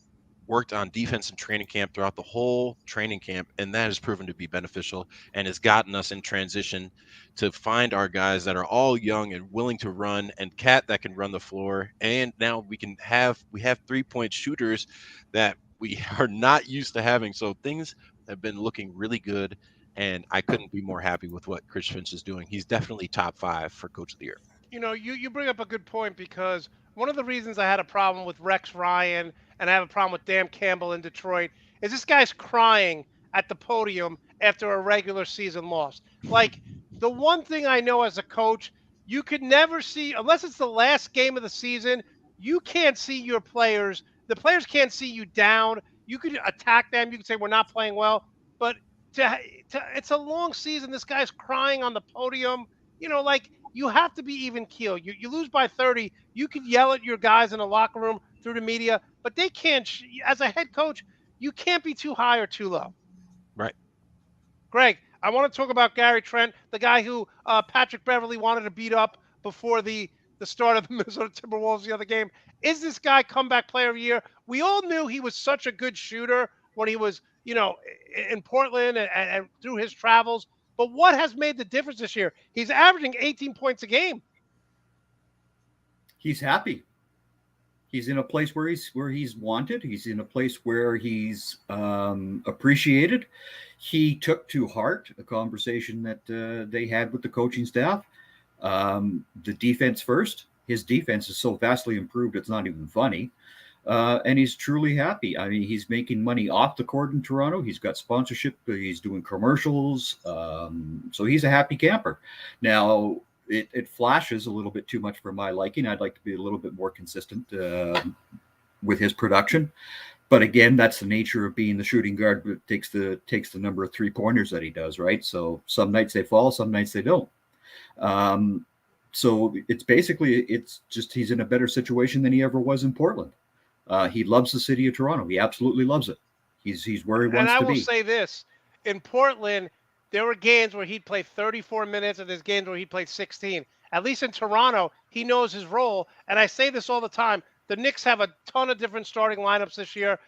worked on defense in training camp throughout the whole training camp, and that has proven to be beneficial and has gotten us in transition to find our guys that are all young and willing to run, and Cat that can run the floor. And now we have 3-point shooters that we are not used to having. So things have been looking really good, and I couldn't be more happy with what Chris Finch is doing. He's definitely top 5 for Coach of the Year. You bring up a good point, because one of the reasons I had a problem with Rex Ryan and I have a problem with Dan Campbell in Detroit is this guy's crying at the podium after a regular season loss. Like, the one thing I know as a coach, you could never see, unless it's the last game of the season, you can't see your players. The players can't see you down. You could attack them. You could say we're not playing well, but it's a long season. This guy's crying on the podium. Like, you have to be even keel. You lose by 30. You can yell at your guys in the locker room through the media, but they can't. As a head coach, you can't be too high or too low. Right. Greg, I want to talk about Gary Trent, the guy who Patrick Beverley wanted to beat up before the start of the Minnesota Timberwolves the other game. Is this guy comeback player of the year? We all knew he was such a good shooter when he was, in Portland and through his travels. But what has made the difference this year? He's averaging 18 points a game. He's happy. He's in a place where he's wanted. He's in a place where he's appreciated. He took to heart a conversation that they had with the coaching staff. The defense first. His defense is so vastly improved, it's not even funny. And he's truly happy. I mean, he's making money off the court in Toronto. He's got sponsorship. He's doing commercials. So he's a happy camper. Now, it flashes a little bit too much for my liking. I'd like to be a little bit more consistent with his production. But again, that's the nature of being the shooting guard. It takes the number of 3-pointers that he does, right? So some nights they fall, some nights they don't. So it's just he's in a better situation than he ever was in Portland. He loves the city of Toronto. He absolutely loves it. He's where he wants to be. And I will say this. In Portland, there were games where he'd play 34 minutes, and there's games where he played 16. At least in Toronto, he knows his role. And I say this all the time. The Knicks have a ton of different starting lineups this year.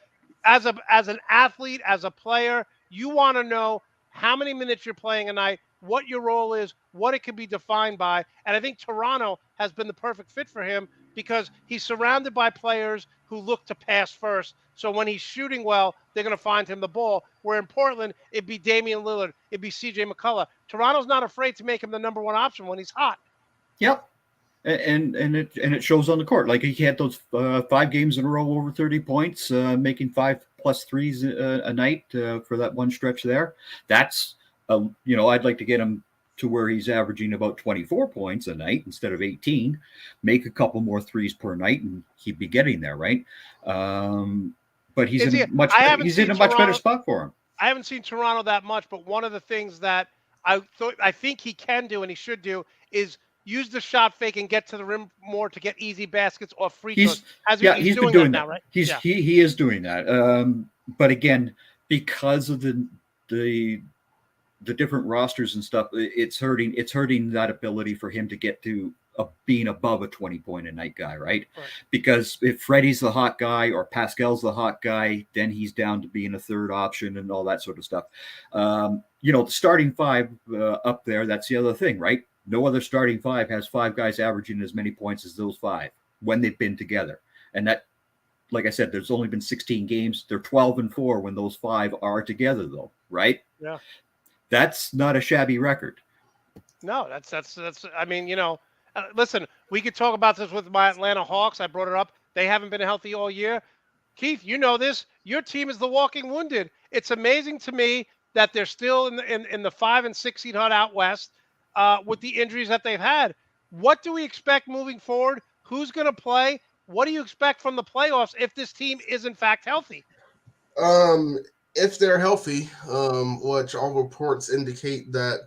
As an athlete, as a player, you want to know how many minutes you're playing a night, what your role is, what it can be defined by. And I think Toronto has been the perfect fit for him because he's surrounded by players who look to pass first. So when he's shooting well, they're going to find him the ball. Where in Portland, it'd be Damian Lillard, it'd be CJ McCullough. Toronto's not afraid to make him the number one option when he's hot. Yep. And it shows on the court. Like he had those 5 games in a row over 30 points, making 5+ threes a night for that one stretch there. That's I'd like to get him to where he's averaging about 24 points a night instead of 18. Make a couple more threes per night, and he'd be getting there, right? But he's in a much better spot for him. I haven't seen Toronto that much, but one of the things that I think he can do and he should do is use the shot fake and get to the rim more to get easy baskets off free throws. He's been doing that now, right? He is doing that. But again, because of the different rosters and stuff, it's hurting that ability for him to get to being above a 20-point-a-night guy, right? Because if Freddie's the hot guy or Pascal's the hot guy, then he's down to being a third option and all that sort of stuff. The starting 5 up there, that's the other thing, right? No other starting 5 has 5 guys averaging as many points as those 5 when they've been together. And that, like I said, there's only been 16 games. They're 12-4 when those 5 are together, though, right? Yeah. That's not a shabby record. No, that's. I mean, listen, we could talk about this with my Atlanta Hawks. I brought it up. They haven't been healthy all year. Keith, you know this. Your team is the walking wounded. It's amazing to me that they're still in the 5 and 6 seed hunt out west with the injuries that they've had. What do we expect moving forward? Who's going to play? What do you expect from the playoffs if this team is in fact healthy? If they're healthy, which all reports indicate that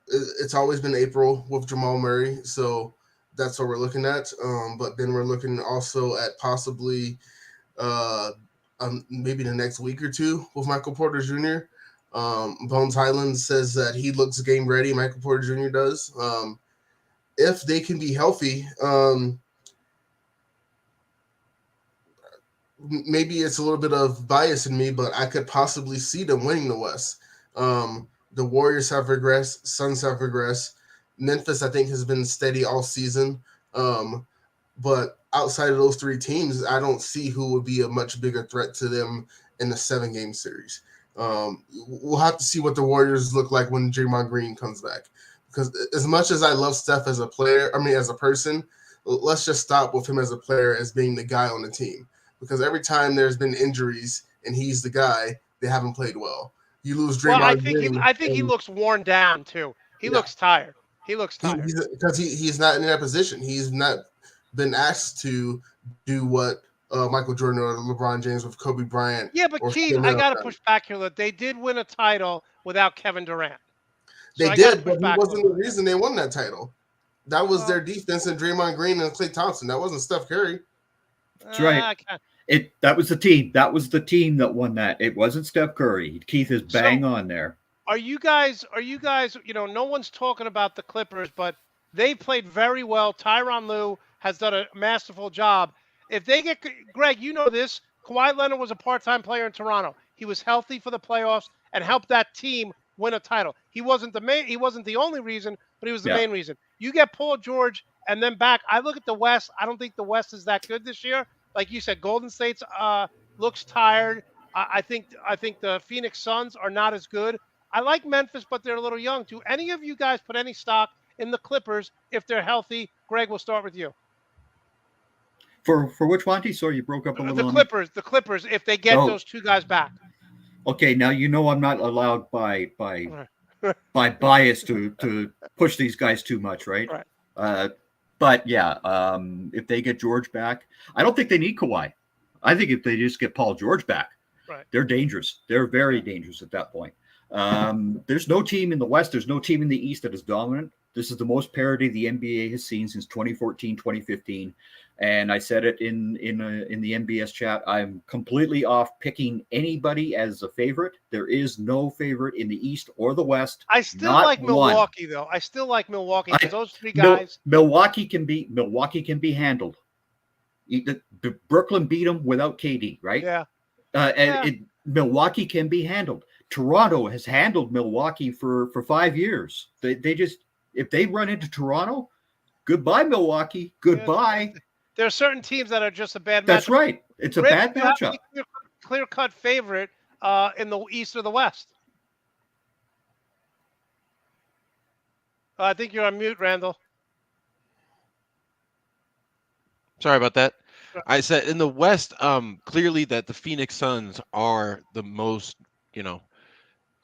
it's always been April with Jamal Murray, so that's what we're looking at. But then we're looking also at possibly maybe the next week or two with Michael Porter Jr. Bones Highland says that he looks game ready. Michael Porter Jr. does. If they can be healthy, maybe it's a little bit of bias in me, but I could possibly see them winning the West. The Warriors have regressed. Suns have regressed. Memphis, I think, has been steady all season. But outside of those three teams, I don't see who would be a much bigger threat to them in the 7-game series. We'll have to see what the Warriors look like when Draymond Green comes back. Because as much as I love Steph as a player, as a person, let's just stop with him as a player as being the guy on the team. Because every time there's been injuries and he's the guy, they haven't played well. You lose Draymond Well, Green. I think he looks worn down too. He looks tired. He looks tired. He's not in that position. He's not been asked to do what Michael Jordan or LeBron James with Kobe Bryant. Yeah, but Keith, I got to push back here. They did win a title without Kevin Durant. So they did, but he wasn't the reason they won that title. That was their defense and Draymond Green and Klay Thompson. That wasn't Steph Curry. That's right. That was the team. That was the team that won that. It wasn't Steph Curry. Keith is bang on there. Are you guys, no one's talking about the Clippers, but they played very well. Tyronn Lue has done a masterful job. If they get, Greg, you know this, Kawhi Leonard was a part-time player in Toronto. He was healthy for the playoffs and helped that team win a title. He wasn't the only reason, but he was the main reason. You get Paul George and then back. I look at the West. I don't think the West is that good this year. Like you said, Golden State's looks tired. I think the Phoenix Suns are not as good. I like Memphis, but they're a little young. Do any of you guys put any stock in the Clippers if they're healthy? Greg, we'll start with you. For which Monte? Sorry, you broke up a little. The Clippers, if they get those two guys back. Okay, now you know I'm not allowed by bias to push these guys too much, right? Right. But yeah, if they get George back, I don't think they need Kawhi. I think if they just get Paul George back, they're dangerous. They're very dangerous at that point. There's no team in the West. There's no team in the East that is dominant. This is the most parity the NBA has seen since 2014, 2015. And I said it in the NBS chat. I'm completely off picking anybody as a favorite. There is no favorite in the East or the West. I still like Milwaukee, though. I still like Milwaukee because those three guys. Milwaukee can be handled. Brooklyn beat them without KD, right? Yeah. Milwaukee can be handled. Toronto has handled Milwaukee for 5 years. They just, if they run into Toronto, goodbye Milwaukee, goodbye. There are certain teams that are just a bad matchup. That's right. It's a bad matchup. Clear-cut favorite in the East or the West. I think you're on mute, Randall. Sorry about that. I said in the West, clearly that the Phoenix Suns are the most,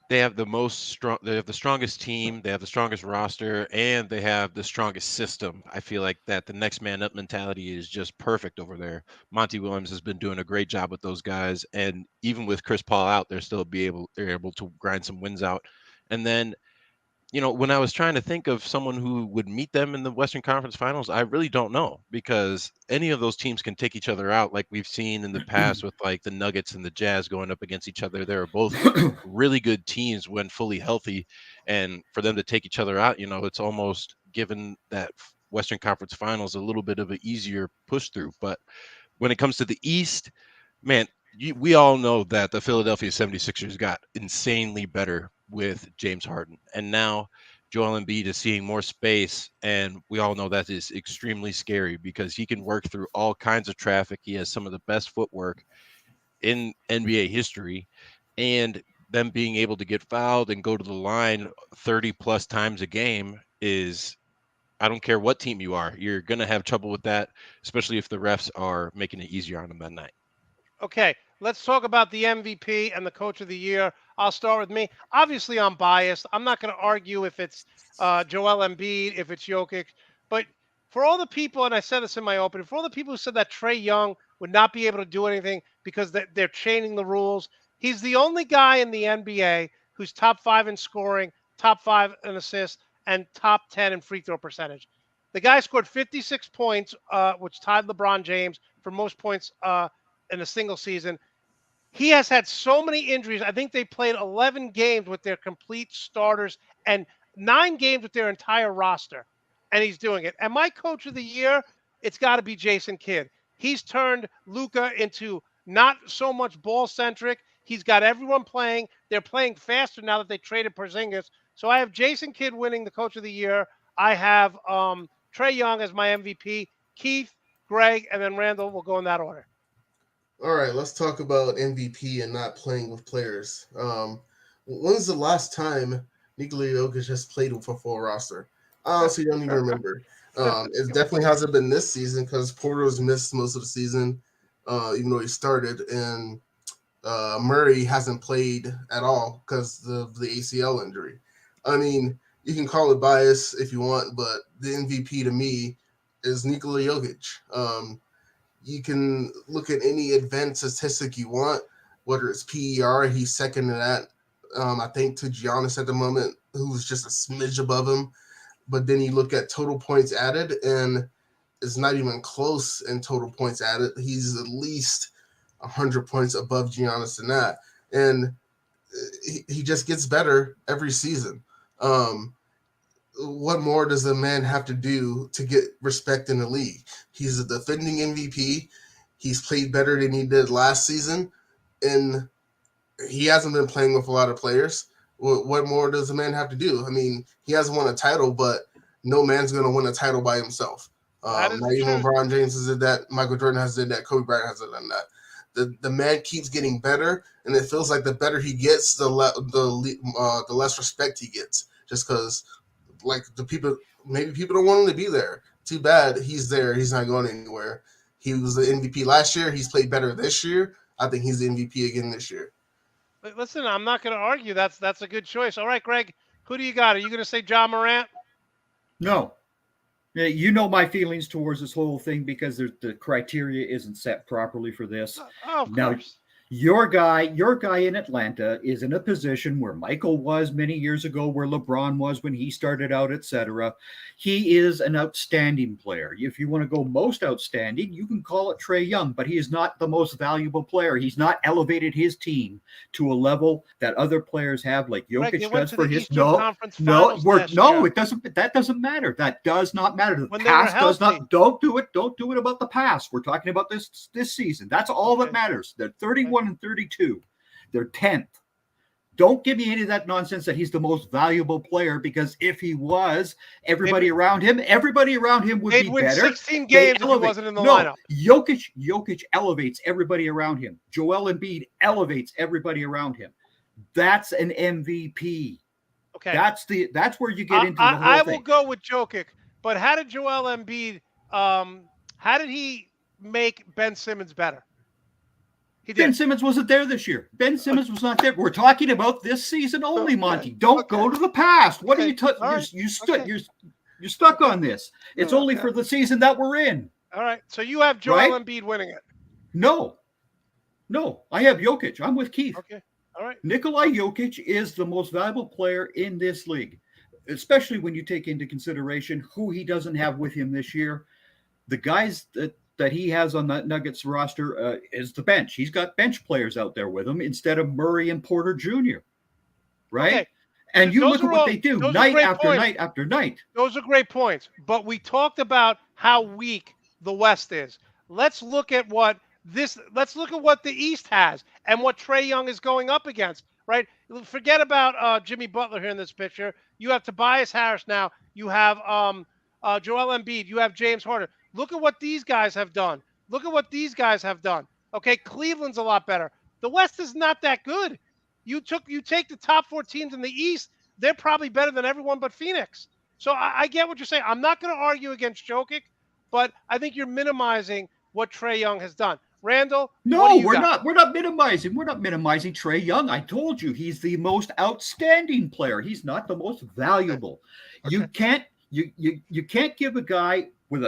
they have the strongest team, they have the strongest roster, and they have the strongest system. I feel like that the next man up mentality is just perfect over there. Monty Williams has been doing a great job with those guys, and even with Chris Paul out, they're able to grind some wins out. And then, when I was trying to think of someone who would meet them in the Western Conference Finals, I really don't know, because any of those teams can take each other out, like we've seen in the past with like the Nuggets and the Jazz going up against each other. They're both really good teams when fully healthy, and for them to take each other out, it's almost given that Western Conference Finals a little bit of an easier push through. But when it comes to the East, man, we all know that the Philadelphia 76ers got insanely better with James Harden. And now Joel Embiid is seeing more space. And we all know that is extremely scary because he can work through all kinds of traffic. He has some of the best footwork in NBA history. And them being able to get fouled and go to the line 30 plus times a game is, I don't care what team you are, you're going to have trouble with that, especially if the refs are making it easier on them that night. Okay, let's talk about the MVP and the Coach of the Year. I'll start with me. Obviously, I'm biased. I'm not going to argue if it's Joel Embiid, if it's Jokic. But for all the people, and I said this in my opening, for all the people who said that Trae Young would not be able to do anything because they're changing the rules, he's the only guy in the NBA who's top 5 in scoring, top 5 in assists, and top 10 in free throw percentage. The guy scored 56 points, which tied LeBron James for most points in a single season. He has had so many injuries. I think they played 11 games with their complete starters and 9 games with their entire roster, and he's doing it. And my Coach of the Year, it's got to be Jason Kidd. He's turned Luka into not so much ball centric. He's got everyone playing. They're playing faster now that they traded Porzingis. So I have Jason Kidd winning the Coach of the Year. I have Trae Young as my MVP. Keith, Greg, and then Randall will go in that order. All right, let's talk about MVP and not playing with players. When's the last time Nikola Jokic has played with a full roster? I honestly don't even remember. It definitely hasn't been this season because Porter's missed most of the season, even though he started, and Murray hasn't played at all because of the ACL injury. I mean, you can call it bias if you want, but the MVP to me is Nikola Jokic. You can look at any advanced statistic you want, whether it's PER, he's second to that. I think to Giannis at the moment, who's just a smidge above him. But then you look at total points added, and it's not even close in total points added. He's at least 100 points above Giannis in that. And he just gets better every season. What more does the man have to do to get respect in the league? He's a defending MVP. He's played better than he did last season, and he hasn't been playing with a lot of players. What more does the man have to do? I mean, he hasn't won a title, but no man's going to win a title by himself. Not even LeBron James has did that. Michael Jordan has did that. Kobe Bryant hasn't done that. The man keeps getting better, and it feels like the better he gets, the less respect he gets. Just because, like, maybe people don't want him to be there. Too bad he's there. He's not going anywhere. He was the MVP last year. He's played better this year. I think he's the MVP again this year. Listen, I'm not going to argue. That's a good choice. All right, Greg, who do you got? Are you going to say John Morant? No. You know my feelings towards this whole thing because the criteria isn't set properly for this. Of now, course. Your guy in Atlanta is in a position where Michael was many years ago, where LeBron was when he started out, etc. He is an outstanding player. If you want to go most outstanding, you can call it Trae Young, but he is not the most valuable player. He's not elevated his team to a level that other players have, like Jokic does for his. It doesn't. That doesn't matter. That does not matter. The past does not. Don't do it. Don't do it about the past. We're talking about this season. That's all that matters. They're 31 and 32. They're 10th. Don't give me any of that nonsense that he's the most valuable player, because if he was, everybody around him would be win better. 16 games if he wasn't in the lineup. Jokic elevates everybody around him. Joel Embiid elevates everybody around him. That's an MVP. Okay. That's where you get into the whole thing. I will go with Jokic, but how did Joel Embiid how did he make Ben Simmons better? Ben Simmons wasn't there this year. Ben Simmons was not there. We're talking about this season only, Monty. Don't go to the past. What are you you're stuck on this. It's only for the season that we're in. All right. So you have Joel Embiid winning it. No, I have Jokic. I'm with Keith. Okay. All right. Nikola Jokic is the most valuable player in this league, especially when you take into consideration who he doesn't have with him this year. The guys that he has on that Nuggets roster is the bench. He's got bench players out there with him instead of Murray and Porter Jr. Right? Okay. And you look at what they do night after night after night. Those are great points. But we talked about how weak the West is. Let's look at what the East has and what Trae Young is going up against, right? Forget about Jimmy Butler here in this picture. You have Tobias Harris now. You have Joel Embiid. You have James Harden. Look at what these guys have done. Okay, Cleveland's a lot better. The West is not that good. You take the top 4 teams in the East, they're probably better than everyone but Phoenix. So I get what you're saying. I'm not going to argue against Jokic, but I think you're minimizing what Trae Young has done. Randall? No, we're not. We're not minimizing. We're not minimizing Trae Young. I told you he's the most outstanding player. He's not the most valuable. Okay. You can't give a guy with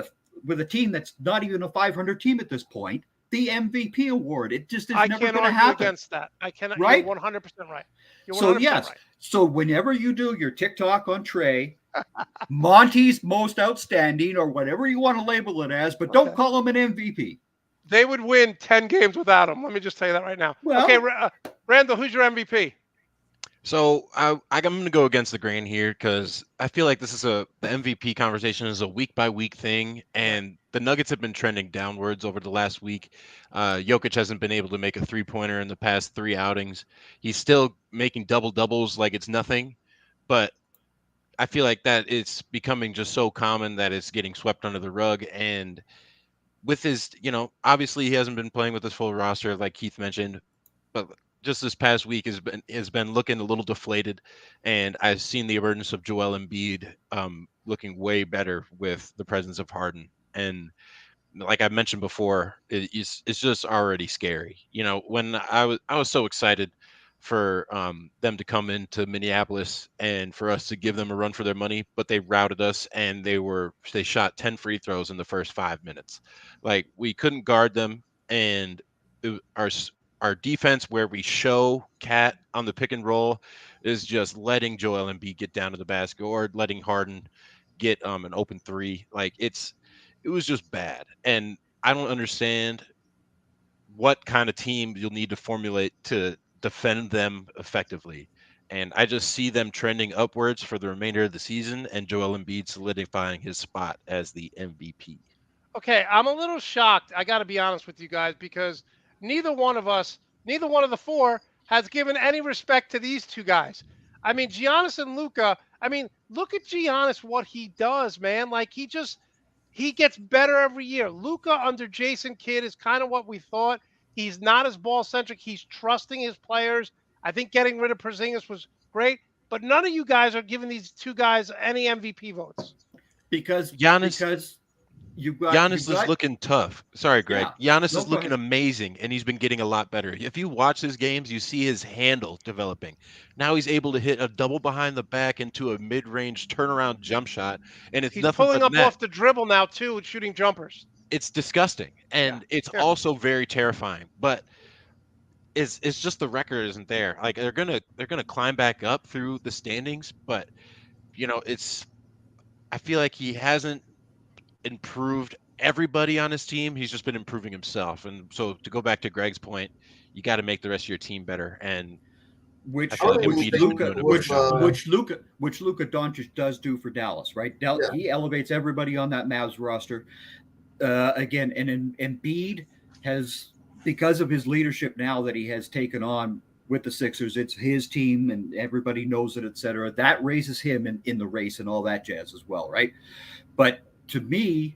a team that's not even a 500 team at this point the MVP award. It just is never going to happen. Against that. I cannot. Right? You're 100% right. You're 100% so yes. Right. So whenever you do your TikTok on Trae, Monty's most outstanding or whatever you want to label it as, but don't call him an MVP. They would win 10 games without him. Let me just tell you that right now. Well, okay, Randall, who's your MVP? So I'm going to go against the grain here because I feel like the MVP conversation is a week by week thing, and the Nuggets have been trending downwards over the last week. Jokic hasn't been able to make a 3-pointer in the past 3 outings. He's still making double doubles like it's nothing, but I feel like that it's becoming just so common that it's getting swept under the rug. And with his, obviously he hasn't been playing with his full roster, like Keith mentioned, but just this past week has been looking a little deflated, and I've seen the emergence of Joel Embiid looking way better with the presence of Harden. And like I mentioned before, it's just already scary. When I was so excited for them to come into Minneapolis and for us to give them a run for their money, but they routed us and they shot 10 free throws in the first 5 minutes. Like we couldn't guard them, and our defense where we show Cat on the pick and roll is just letting Joel Embiid get down to the basket or letting Harden get an open three. Like it was just bad. And I don't understand what kind of team you'll need to formulate to defend them effectively. And I just see them trending upwards for the remainder of the season and Joel Embiid solidifying his spot as the MVP. Okay, I'm a little shocked. I got to be honest with you guys because neither one of us, neither one of the four, has given any respect to these two guys. I mean, Giannis and Luca. I mean, look at Giannis, what he does, man. Like he gets better every year. Luca under Jason Kidd is kind of what we thought. He's not as ball centric. He's trusting his players. I think getting rid of Porzingis was great, but none of you guys are giving these two guys any MVP votes. Because Giannis Giannis is looking tough. Sorry, Greg. Yeah. Giannis No, is go looking ahead. amazing, and he's been getting a lot better. If you watch his games, you see his handle developing. Now he's able to hit a double behind the back into a mid-range turnaround jump shot, and it's He's nothing pulling but up net. off the dribble now too and shooting jumpers. It's disgusting, Yeah. and it's Yeah. also very terrifying. But it's just the record isn't there. Like they're gonna climb back up through the standings, but it's I feel like he hasn't improved everybody on his team. He's just been improving himself. And so to go back to Greg's point, you got to make the rest of your team better. And I which feel like don't which Embiid has been think Luca doing a better with which job of that. which Luca Doncic does do for Dallas, right? Yeah. He elevates everybody on that Mavs roster. Again, and Embiid has, because of his leadership now that he has taken on with the Sixers, it's his team and everybody knows it, etc. That raises him in the race and all that jazz as well, right? But to me,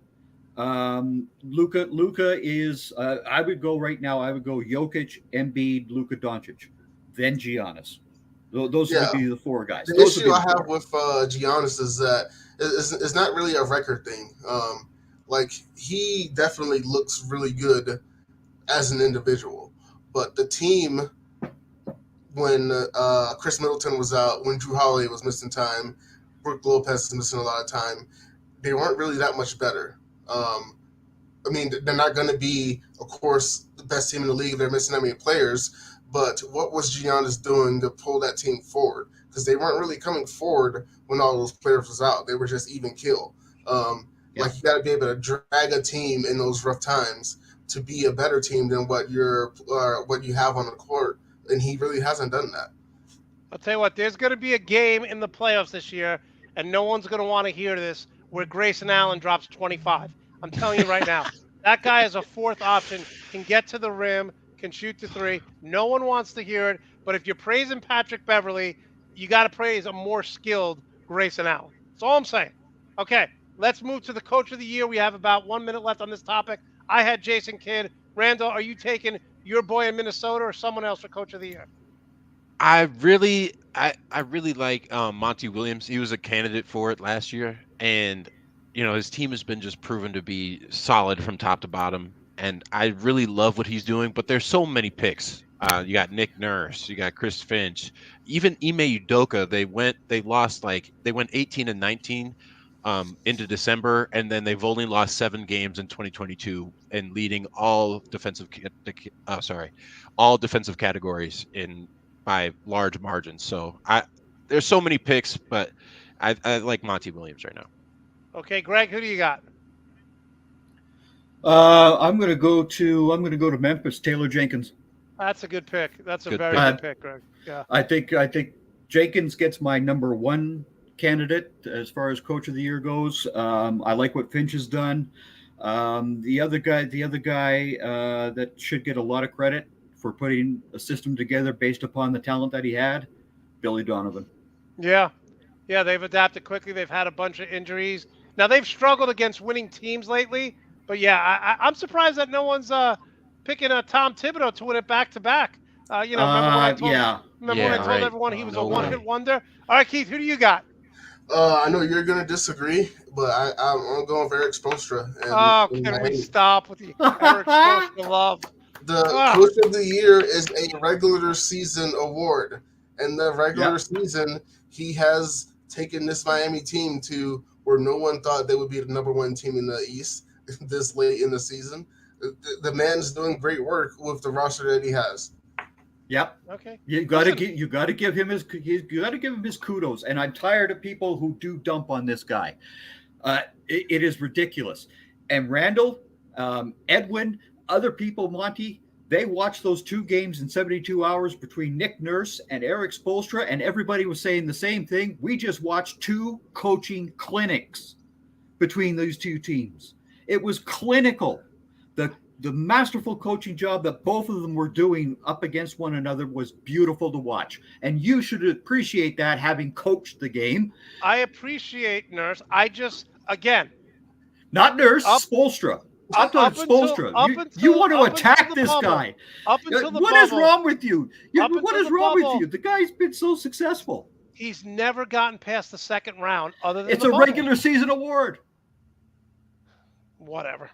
Luca is. I would go right now. I would go Jokic, Embiid, Luka Doncic, then Giannis. Those Yeah. would be the four guys. The Those would issue be I the have four. with Giannis is that it's not really a record thing. Like he definitely looks really good as an individual, but the team, when Chris Middleton was out, when Drew Holiday was missing time, Brook Lopez is missing a lot of time, they weren't really that much better. I mean, they're not going to be, of course, the best team in the league. They're missing that many players. But what was Giannis doing to pull that team forward? Because they weren't really coming forward when all those players was out. They were just even kill. Like you got to be able to drag a team in those rough times to be a better team than what you have on the court. And he really hasn't done that. I'll tell you what, there's going to be a game in the playoffs this year, and no one's going to want to hear this, where Grayson Allen drops 25. I'm telling you right now. That guy is a fourth option, can get to the rim, can shoot the three. No one wants to hear it, but if you're praising Patrick Beverly, you got to praise a more skilled Grayson Allen. That's all I'm saying. Okay, let's move to the coach of the year. We have about 1 minute left on this topic. I had Jason Kidd. Randall, are you taking your boy in Minnesota or someone else for coach of the year? I really like Monty Williams. He was a candidate for it last year, and his team has been just proven to be solid from top to bottom. And I really love what he's doing. But there's so many picks. You got Nick Nurse, you got Chris Finch, even Ime Udoka. They went 18-19 into December, and then they've only lost 7 games in 2022, and leading all defensive categories by large margins. So there's so many picks, but I like Monty Williams right now. Okay, Greg, who do you got? I'm going to go to Memphis. Taylor Jenkins. That's a good pick. That's a Good very pick. good pick, Greg. Yeah. I think Jenkins gets my number one candidate as far as coach of the year goes. I like what Finch has done. The other guy that should get a lot of credit for putting a system together based upon the talent that he had, Billy Donovan. Yeah. Yeah, they've adapted quickly. They've had a bunch of injuries. Now they've struggled against winning teams lately, but yeah, I'm surprised that no one's picking Tom Thibodeau to win it back to back. Remember when I told right. everyone he was a No one-hit way. wonder? All right, Keith, who do you got? I know you're going to disagree, but I'm going for Eric Spoelstra. Oh, in can we Miami. stop with the Eric Spoelstra love? The Ah. Coach of the Year is a regular season award. And the regular season, he has taken this Miami team to where no one thought they would be the number one team in the East this late in the season. The man's doing great work with the roster that he has. Yep. Okay. You got to give him his kudos. And I'm tired of people who do dump on this guy. It is ridiculous. And Randall, Edwin, other people, Monte, they watched those two games in 72 hours between Nick Nurse and Eric Spoelstra, and everybody was saying the same thing. We just watched two coaching clinics between those two teams. It was clinical. The masterful coaching job that both of them were doing up against one another was beautiful to watch. And you should appreciate that, having coached the game. I appreciate Nurse. I just, again. Not Nurse, Spoelstra. I'm talking Spoelstra. You want to attack this guy. Up until the What bubble, is wrong with you? What is wrong bubble, with you? The guy's been so successful. He's never gotten past the second round other than it's the a bubble. regular season award. Whatever.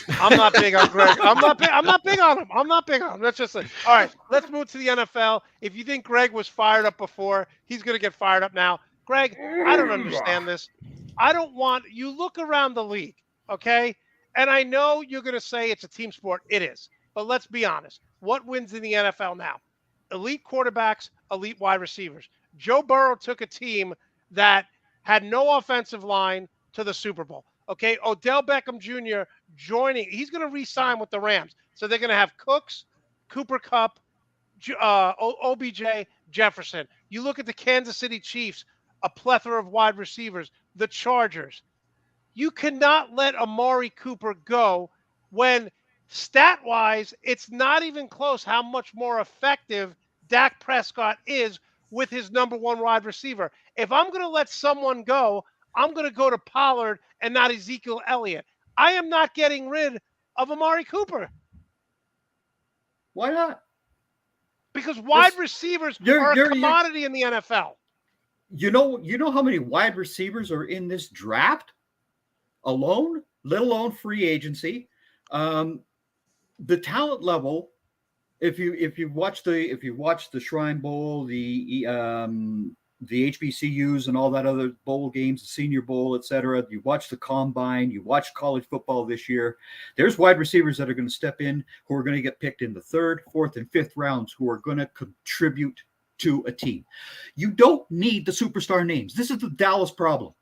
I'm not big on Greg. I'm not big on him. I'm not big on him. That's just it. All right, let's move to the NFL. If you think Greg was fired up before, he's going to get fired up now. Greg, I don't understand this. I don't want you look around the league, okay? And I know you're going to say it's a team sport. It is. But let's be honest. What wins in the NFL now? Elite quarterbacks, elite wide receivers. Joe Burrow took a team that had no offensive line to the Super Bowl. Okay, Odell Beckham Jr. joining. He's going to re-sign with the Rams. So they're going to have Cooks, Cooper Kupp, OBJ, Jefferson. You look at the Kansas City Chiefs, a plethora of wide receivers, the Chargers. You cannot let Amari Cooper go when stat-wise, it's not even close how much more effective Dak Prescott is with his number one wide receiver. If I'm going to let someone go, I'm going to go to Pollard and not Ezekiel Elliott. I am not getting rid of Amari Cooper. Why not? Because wide receivers are a commodity in the NFL. You know how many wide receivers are in this draft alone, let alone free agency. The talent level, if you watch the Shrine Bowl, the HBCUs and all that other bowl games, the Senior Bowl, etc. You watch the Combine, you watch college football this year. There's wide receivers that are going to step in who are going to get picked in the 3rd, 4th, and 5th rounds who are going to contribute to a team. You don't need the superstar names. This is the Dallas problem.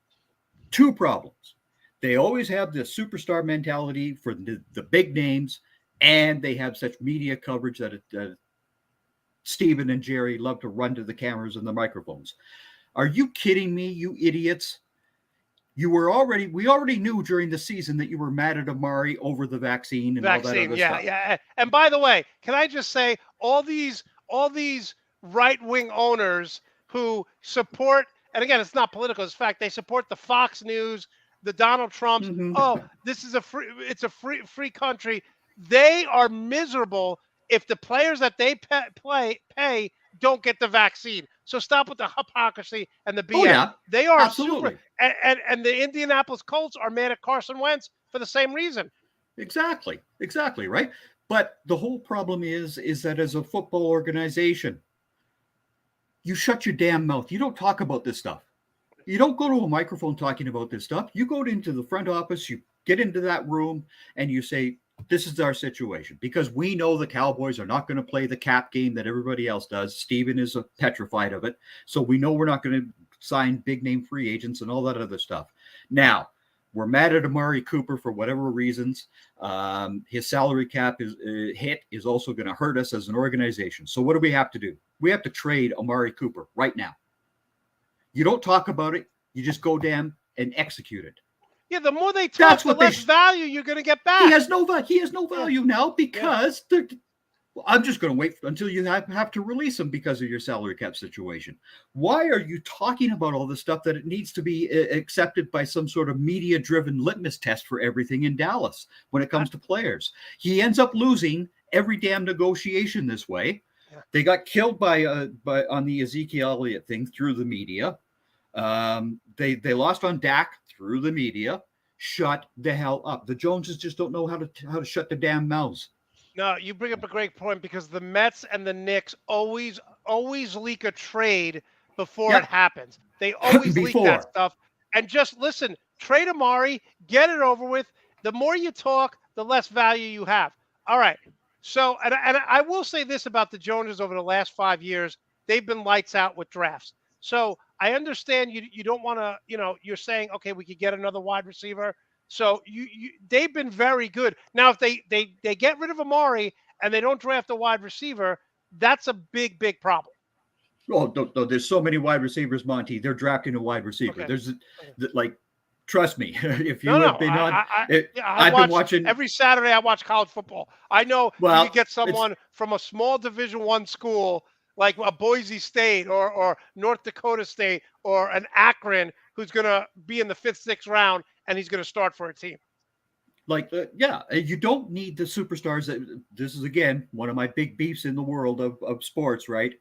2 problems. They always have the superstar mentality for the big names, and they have such media coverage that Steven and Jerry love to run to the cameras and the microphones. Are you kidding me, you idiots? We already knew during the season that you were mad at Amari over the vaccine and all that other stuff. Yeah. And by the way, can I just say all these right-wing owners who support, and again, it's not political, it's fact, they support the Fox News, the Donald Trumps. Mm-hmm. Oh, this is it's a free country. They are miserable if the players that they pay don't get the vaccine. So stop with the hypocrisy and the BS. Oh, yeah. They are absolutely super. And the Indianapolis Colts are mad at Carson Wentz for the same reason. Exactly, right? But the whole problem is that as a football organization, you shut your damn mouth. You don't talk about this stuff. You don't go to a microphone talking about this stuff. You go into the front office, you get into that room, and you say, this is our situation, because we know the Cowboys are not going to play the cap game that everybody else does. Steven is petrified of it. So we know we're not going to sign big name free agents and all that other stuff. Now, we're mad at Amari Cooper for whatever reasons. His salary cap is also going to hurt us as an organization. So what do we have to do? We have to trade Amari Cooper right now. You don't talk about it. You just go down and execute it. Yeah, the more they talk, the less value you're going to get back. He has no value now because I'm just going to wait until you have to release him because of your salary cap situation. Why are you talking about all this stuff that it needs to be accepted by some sort of media-driven litmus test for everything in Dallas when it comes to players? He ends up losing every damn negotiation this way. Yeah. They got killed by on the Ezekiel Elliott thing through the media. They lost on Dak through the media. Shut the hell up. The Joneses just don't know how to shut the damn mouths. No, you bring up a great point because the Mets and the Knicks always leak a trade before it happens. They always leak that stuff. And just listen, trade Amari, get it over with. The more you talk, the less value you have. All right. So, and I will say this about the Joneses over the last 5 years, they've been lights out with drafts. So I understand you don't want to, you're saying, okay, we could get another wide receiver. So they've been very good. Now, if they get rid of Amari and they don't draft a wide receiver, that's a big, big problem. Oh, no, there's so many wide receivers, Monte. They're drafting a wide receiver. Okay. There's like, trust me, if you have been on, I've been watching every Saturday. I watch college football. I know you get someone from a small Division I school like a Boise State or North Dakota State or an Akron who's going to be in the 5th, 6th round and he's going to start for a team. Like, you don't need the superstars. This is, again, one of my big beefs in the world of sports, right?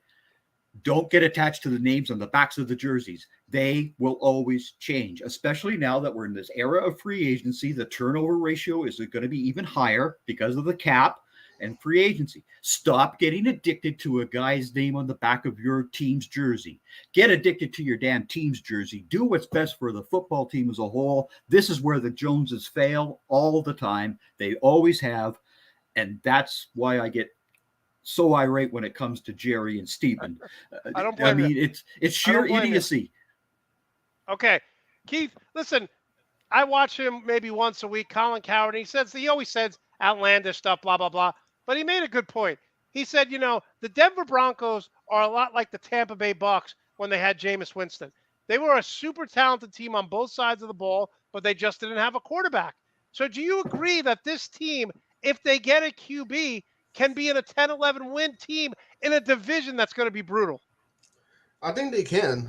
Don't get attached to the names on the backs of the jerseys. They will always change, especially now that we're in this era of free agency. The turnover ratio is going to be even higher because of the cap and free agency. Stop getting addicted to a guy's name on the back of your team's jersey. Get addicted to your damn team's jersey. Do what's best for the football team as a whole. This is where the Joneses fail all the time. They always have. And that's why I get so irate when it comes to Jerry and Stephen. I don't blame you. It's sheer idiocy. Okay. Keith, listen, I watch him maybe once a week, Colin Coward. He always says outlandish stuff, blah, blah, blah. But he made a good point. He said, the Denver Broncos are a lot like the Tampa Bay Bucks when they had Jameis Winston. They were a super talented team on both sides of the ball, but they just didn't have a quarterback. So do you agree that this team, if they get a QB, can be in a 10-11 win team in a division that's going to be brutal? I think they can.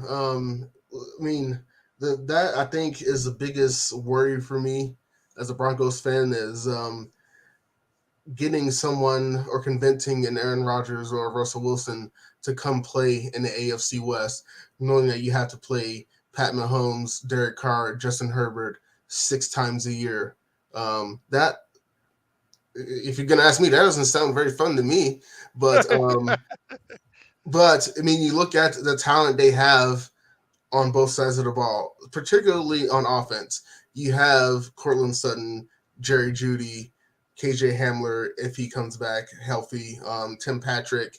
That I think is the biggest worry for me as a Broncos fan is getting someone or convincing an Aaron Rodgers or Russell Wilson to come play in the AFC West, knowing that you have to play Pat Mahomes, Derek Carr, Justin Herbert 6 times a year. That, if you're going to ask me, that doesn't sound very fun to me. But, you look at the talent they have on both sides of the ball, particularly on offense. You have Cortland Sutton, Jerry Jeudy, KJ Hamler, if he comes back healthy, Tim Patrick,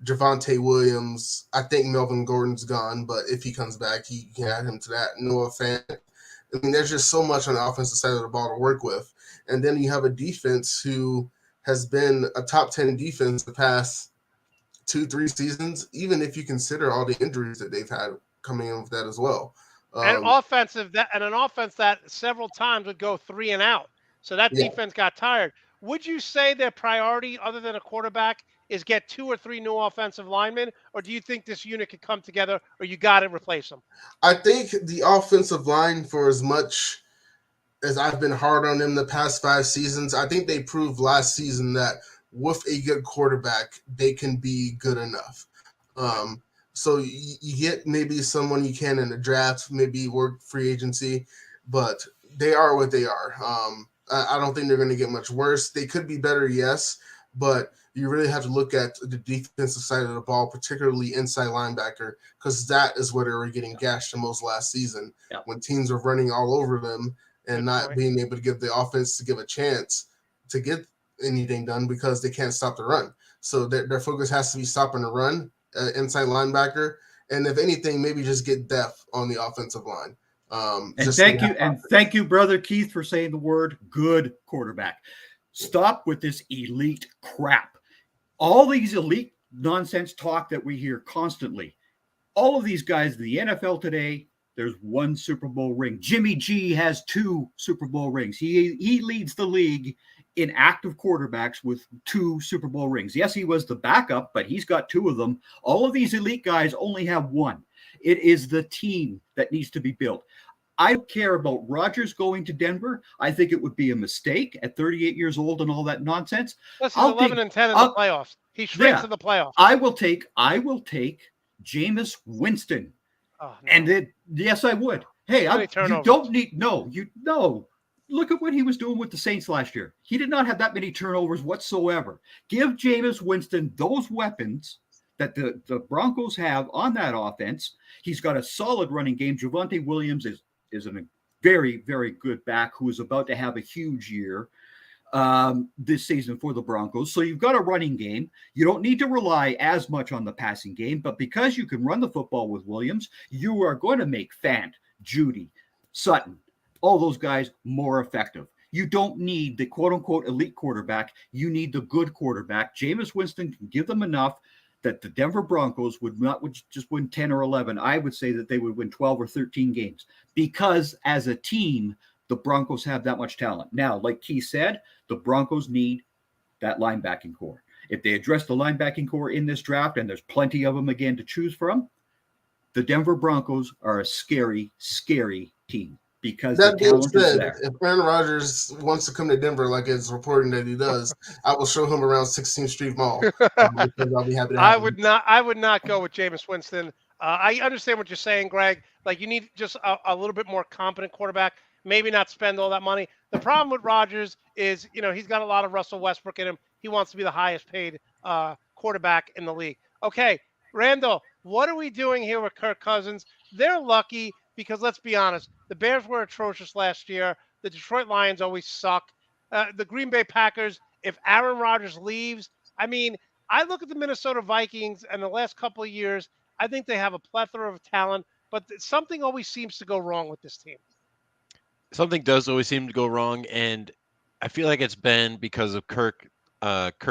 Javonte Williams. I think Melvin Gordon's gone, but if he comes back, he can add him to that. Noah Fant. There's just so much on the offensive side of the ball to work with. And then you have a defense who has been a top 10 defense the past 2-3 seasons, even if you consider all the injuries that they've had coming in with that as well. And an offense that several times would go 3 and out. So that defense got tired. Would you say their priority, other than a quarterback, is get 2 or 3 new offensive linemen? Or do you think this unit could come together, or you got to replace them? I think the offensive line, for as much as I've been hard on them the past 5 seasons, I think they proved last season that with a good quarterback, they can be good enough. So you get maybe someone you can in the draft, maybe work free agency, but they are what they are. I don't think they're going to get much worse. They could be better, yes, but you really have to look at the defensive side of the ball, particularly inside linebacker, because that is where they were getting gashed the most last season when teams were running all over them and not being able to give the offense to give a chance to get anything done because they can't stop the run. So their focus has to be stopping the run, inside linebacker, and if anything, maybe just get depth on the offensive line. Thank you, brother Keith, for saying the word good quarterback. Stop with this elite crap. All these elite nonsense talk that we hear constantly. all of these guys in the NFL today, there's one Super Bowl ring. Jimmy G has 2 Super Bowl rings. He leads the league in active quarterbacks with 2 Super Bowl rings. Yes, he was the backup, but he's got 2 of them. All of these elite guys only have 1. It is the team that needs to be built. I don't care about Rodgers going to Denver. I think it would be a mistake at 38 years old and all that nonsense. Plus, he's 11 and 10 in the playoffs. He shrinks in the playoffs. I will take Jameis Winston. Oh, no. And yes, I would. Hey, you don't need Look at what he was doing with the Saints last year. He did not have that many turnovers whatsoever. Give Jameis Winston those weapons that the Broncos have on that offense. He's got a solid running game. Javonte Williams is a very, very good back who is about to have a huge year this season for the Broncos. So you've got a running game. You don't need to rely as much on the passing game, but because you can run the football with Williams, you are going to make Fant, Judy, Sutton, all those guys more effective. You don't need the quote-unquote elite quarterback. You need the good quarterback. Jameis Winston can give them enough that the Denver Broncos would just win 10 or 11. I would say that they would win 12 or 13 games because as a team, the Broncos have that much talent. Now, like Keith said, the Broncos need that linebacking core. If they address the linebacking core in this draft, and there's plenty of them again to choose from, the Denver Broncos are a scary, scary team. Because that being said, if Aaron Rodgers wants to come to Denver, like it's reporting that he does, I will show him around 16th Street Mall. Because I'll be happy to have him. I would not go with Jameis Winston. I understand what you're saying, Greg. Like you need just a little bit more competent quarterback. Maybe not spend all that money. The problem with Rodgers is, he's got a lot of Russell Westbrook in him. He wants to be the highest paid quarterback in the league. Okay, Randall, what are we doing here with Kirk Cousins? They're lucky. Because let's be honest, the Bears were atrocious last year. The Detroit Lions always suck. The Green Bay Packers, if Aaron Rodgers leaves, I look at the Minnesota Vikings and the last couple of years, I think they have a plethora of talent, but something always seems to go wrong with this team. Something does always seem to go wrong, and I feel like it's been because of Kirk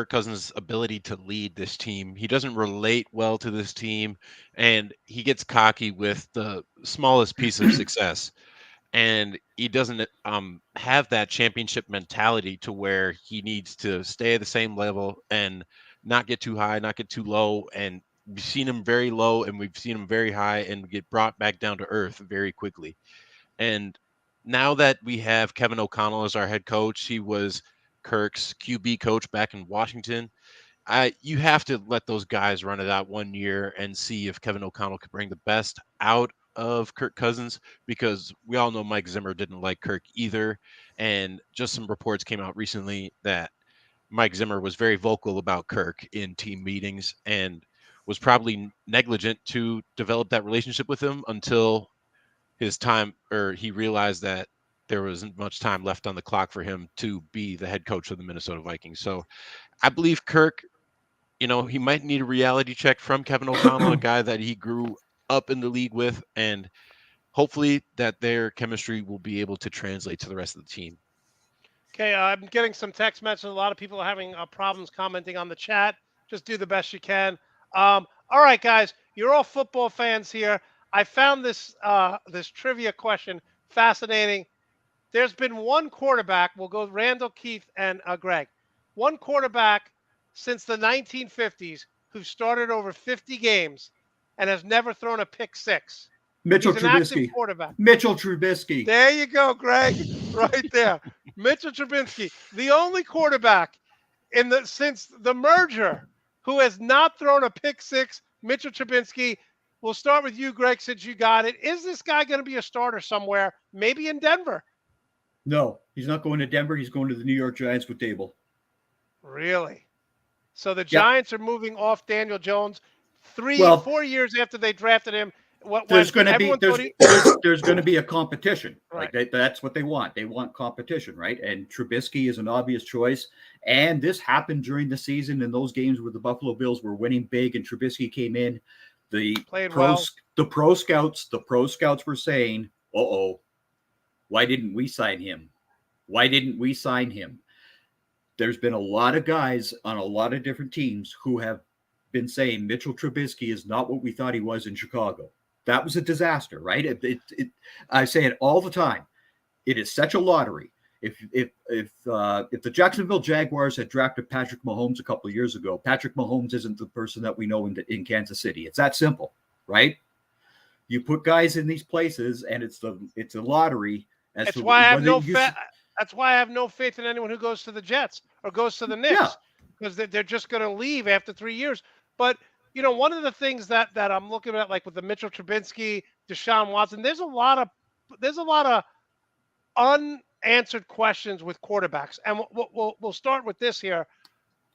Cousins' ability to lead this team. He doesn't relate well to this team, and he gets cocky with the smallest piece of success. And he doesn't have that championship mentality to where he needs to stay at the same level and not get too high, not get too low. And we've seen him very low, and we've seen him very high, and get brought back down to earth very quickly. And now that we have Kevin O'Connell as our head coach, he was Kirk's QB coach back in Washington. You have to let those guys run it out 1 year and see if Kevin O'Connell could bring the best out of Kirk Cousins, because we all know Mike Zimmer didn't like Kirk either. And just some reports came out recently that Mike Zimmer was very vocal about Kirk in team meetings and was probably negligent to develop that relationship with him until his time, or he realized that there wasn't much time left on the clock for him to be the head coach of the Minnesota Vikings. So I believe Kirk, he might need a reality check from Kevin O'Connell, a guy that he grew up in the league with, and hopefully that their chemistry will be able to translate to the rest of the team. Okay, I'm getting some text messages. A lot of people are having problems commenting on the chat. Just do the best you can. All right, guys, you're all football fans here. I found this trivia question fascinating. There's been one quarterback, we'll go Randall, Keith, and Greg. One quarterback since the 1950s who started over 50 games and has never thrown a pick six. Mitchell He's an Trubisky. active quarterback. Mitchell Trubisky. There you go, Greg. Right there. Mitchell Trubisky. The only quarterback since the merger who has not thrown a pick six, Mitchell Trubisky. We'll start with you, Greg, since you got it. Is this guy going to be a starter somewhere, maybe in Denver? No, he's not going to Denver. He's going to the New York Giants with Dable. Really? So the Giants are moving off Daniel Jones 4 years after they drafted him. There's going to be a competition. Right. Like that's what they want. They want competition, right? And Trubisky is an obvious choice. And this happened during the season in those games where the Buffalo Bills were winning big and Trubisky came in. The pro scouts were saying, why didn't we sign him? Why didn't we sign him? There's been a lot of guys on a lot of different teams who have been saying Mitchell Trubisky is not what we thought he was in Chicago. That was a disaster, right? I say it all the time. It is such a lottery. If the Jacksonville Jaguars had drafted Patrick Mahomes a couple of years ago, Patrick Mahomes isn't the person that we know in Kansas City. It's that simple, right? You put guys in these places, and it's a lottery. That's why I have no faith in anyone who goes to the Jets or goes to the Knicks, because they're just going to leave after 3 years. But one of the things that I'm looking at, like with the Mitchell Trubisky, Deshaun Watson, there's a lot of unanswered questions with quarterbacks, and we'll start with this here.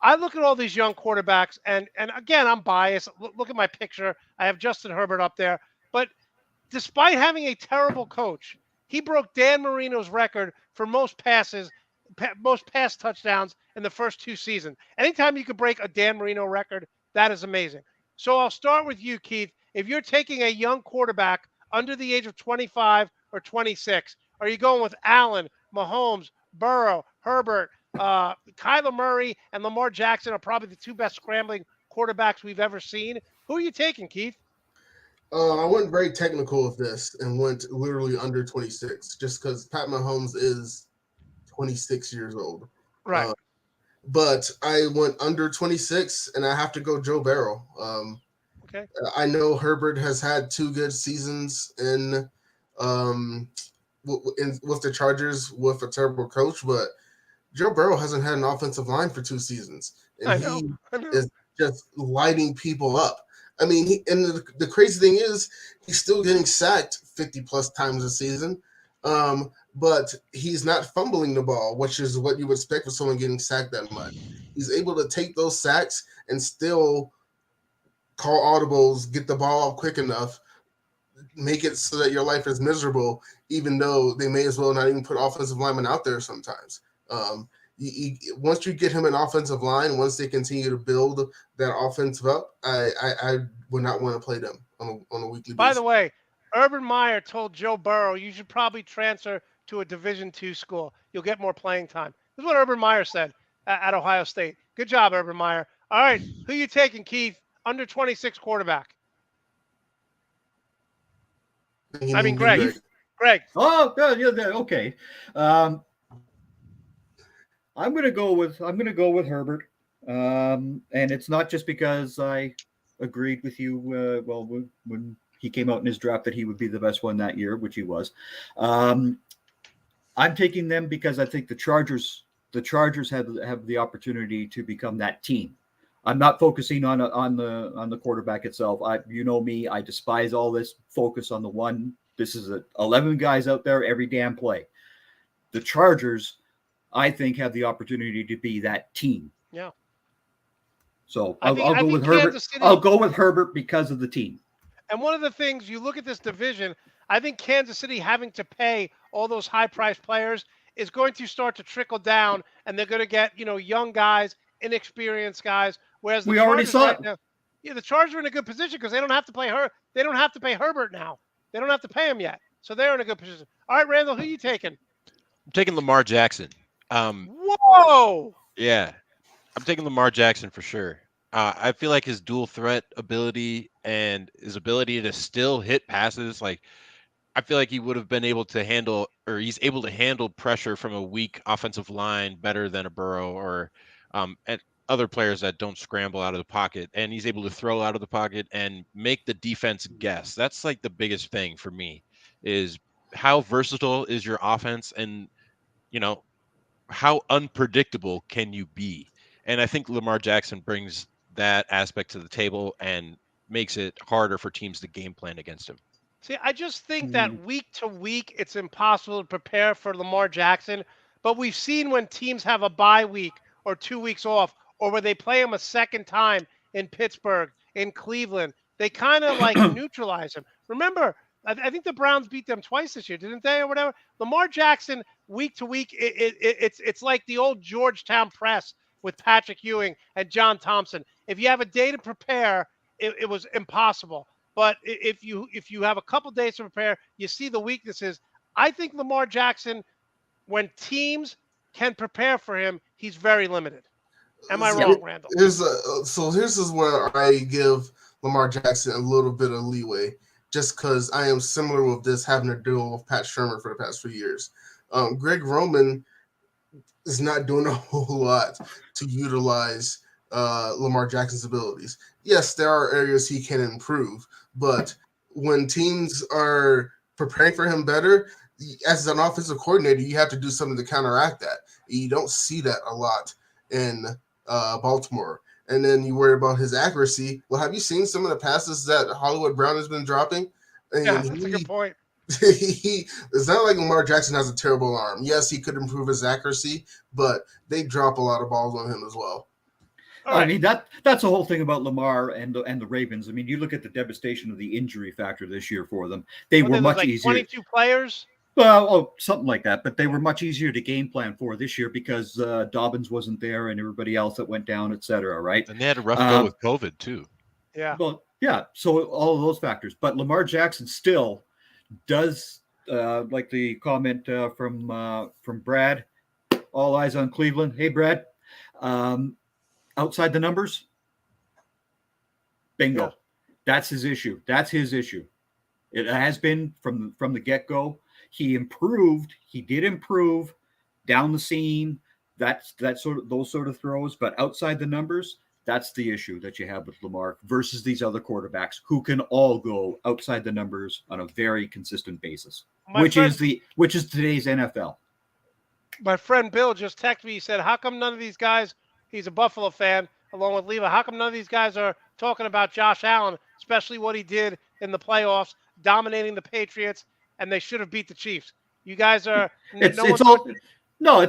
I look at all these young quarterbacks, and again, I'm biased. Look at my picture. I have Justin Herbert up there, but despite having a terrible coach, he broke Dan Marino's record for most pass touchdowns in the first 2 seasons. Anytime you could break a Dan Marino record, that is amazing. So I'll start with you, Keith. If you're taking a young quarterback under the age of 25 or 26, are you going with Allen, Mahomes, Burrow, Herbert, Kyler Murray, and Lamar Jackson are probably the 2 best scrambling quarterbacks we've ever seen? Who are you taking, Keith? I went very technical with this and went literally under 26, just because Pat Mahomes is 26 years old. Right. But I went under 26, and I have to go Joe Burrow. Okay. I know Herbert has had 2 good seasons in with the Chargers with a terrible coach, but Joe Burrow hasn't had an offensive line for 2 seasons, and he is just lighting people up. I mean, the crazy thing is he's still getting sacked 50 plus times a season, but he's not fumbling the ball, which is what you would expect for someone getting sacked that much. He's able to take those sacks and still call audibles, get the ball quick enough, make it so that your life is miserable, even though they may as well not even put offensive linemen out there sometimes. Once you get him an offensive line, once they continue to build that offensive up, I would not want to play them on a weekly basis. By the way, Urban Meyer told Joe Burrow, you should probably transfer to a Division II school. You'll get more playing time. This is what Urban Meyer said at Ohio State. Good job, Urban Meyer. All right, who you taking, Keith? Under 26 quarterback. I mean, Greg. Greg. Oh, yeah, okay. I'm going to go with Herbert, and it's not just because I agreed with you. When he came out in his draft that he would be the best one that year, which he was. I'm taking them because I think the Chargers have the opportunity to become that team. I'm not focusing on the quarterback itself. You know me, I despise all this focus on the one. This is 11 guys out there every damn play. The Chargers, I think, have the opportunity to be that team. Yeah. So I'll go with Herbert. I'll go with Herbert because of the team. And one of the things, you look at this division, I think Kansas City having to pay all those high-priced players is going to start to trickle down, and they're going to get, young guys, inexperienced guys. Whereas the Chargers right now, the Chargers are in a good position because they don't have to play They don't have to pay Herbert now. They don't have to pay him yet, so they're in a good position. All right, Randall, who are you taking? I'm taking Lamar Jackson. Whoa! Yeah, I'm taking Lamar Jackson for sure. I feel like his dual threat ability and his ability to still hit passes, like I feel like he would have been able to handle, or he's able to handle pressure from a weak offensive line better than a Burrow or at other players that don't scramble out of the pocket. And he's able to throw out of the pocket and make the defense guess. That's like the biggest thing for me, is how versatile is your offense, and how unpredictable can you be? And I think Lamar Jackson brings that aspect to the table and makes it harder for teams to game plan against him. See, I just think that week to week, it's impossible to prepare for Lamar Jackson. But we've seen when teams have a bye week or 2 weeks off, or where they play him a second time in Pittsburgh, in Cleveland, they kind of like neutralize him. Remember, I think the Browns beat them twice this year, didn't they, or whatever? Lamar Jackson, week to week, it's like the old Georgetown press with Patrick Ewing and John Thompson. If you have a day to prepare, it was impossible. But if you have a couple days to prepare, you see the weaknesses. I think Lamar Jackson, when teams can prepare for him, he's very limited. Am I So wrong, Randall? Here's where I give Lamar Jackson a little bit of leeway, just because I am similar with this, having to deal with Pat Shermer for the past few years. Greg Roman is not doing a whole lot to utilize Lamar Jackson's abilities. Yes, there are areas he can improve, but when teams are preparing for him better, as an offensive coordinator, you have to do something to counteract that. You don't see that a lot in Baltimore. And then you worry about his accuracy. Well, have you seen some of the passes that Hollywood Brown has been dropping? Yeah, that's a good point. It's not like Lamar Jackson has a terrible arm. Yes, he could improve his accuracy, but they drop a lot of balls on him as well. I mean, that's the whole thing about Lamar and the Ravens. I mean, you look at the devastation of the injury factor this year for them. They were much easier. 22 players? Well, something like that. But they were much easier to game plan for this year because Dobbins wasn't there and everybody else that went down, et cetera, right? And they had a rough go with COVID, too. Yeah. Well, yeah. So all of those factors. But Lamar Jackson still does, like the comment from Brad, all eyes on Cleveland. Hey, Brad. Outside the numbers, bingo. Yeah. That's his issue. That's his issue. It has been from the get-go. He improved. He did improve down the seam. Those sort of throws. But outside the numbers, that's the issue that you have with Lamar versus these other quarterbacks who can all go outside the numbers on a very consistent basis, which is today's NFL. My friend Bill just texted me. He said, "How come none of these guys?" He's a Buffalo fan, along with Leva. How come none of these guys are talking about Josh Allen, especially what he did in the playoffs, dominating the Patriots, and they should have beat the Chiefs? You guys are. It's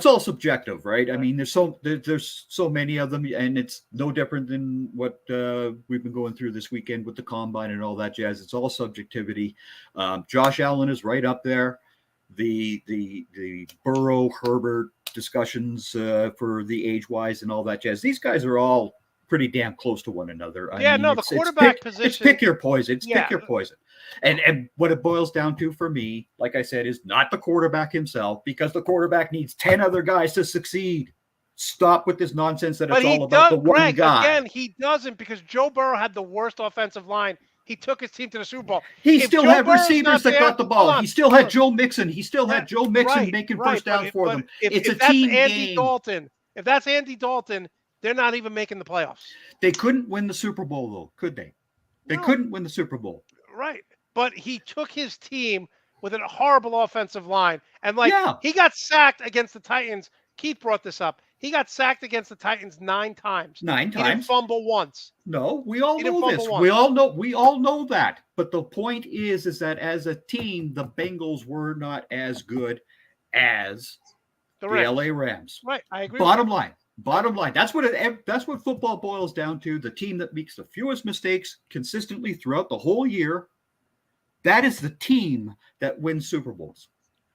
all subjective, right? I mean, there's so many of them, and it's no different than what we've been going through this weekend with the combine and all that jazz. It's all subjectivity. Josh Allen is right up there. The Burrow, Herbert discussions for the age-wise and all that jazz. These guys are all pretty damn close to one another. The quarterback position. It's pick your poison. Pick your poison. And what it boils down to for me, like I said, is not the quarterback himself, because the quarterback needs 10 other guys to succeed. Stop with this nonsense that it's all about the one guy. Again, he doesn't, because Joe Burrow had the worst offensive line. He took his team to the Super Bowl. He still had receivers that got the ball. He still had Joe Mixon. He still had Joe Mixon making first downs for them. It's a team game. If that's Andy Dalton, they're not even making the playoffs. They couldn't win the Super Bowl, though, could they? They couldn't win the Super Bowl. Right. But he took his team with a horrible offensive line. And, he got sacked against the Titans. Keith brought this up. He got sacked against the Titans 9 times. 9 times. He didn't fumble once. No, we all know this. We all know that. But the point is that as a team, the Bengals were not as good as the LA Rams. Right, I agree. Bottom line. That's what football boils down to. The team that makes the fewest mistakes consistently throughout the whole year. That is the team that wins Super Bowls.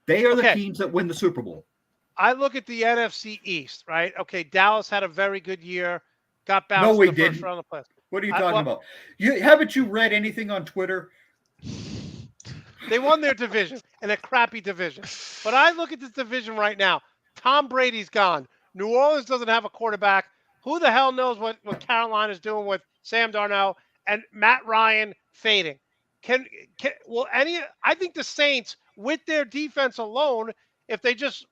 They are the teams that win the Super Bowl. I look at the NFC East, right? Okay, Dallas had a very good year. Got bounced in the first round of the playoffs. What are you talking about? Haven't you read anything on Twitter? They won their division, in a crappy division. But I look at this division right now. Tom Brady's gone. New Orleans doesn't have a quarterback. Who the hell knows what Carolina's doing with Sam Darnold and Matt Ryan fading? I think the Saints, with their defense alone, if they just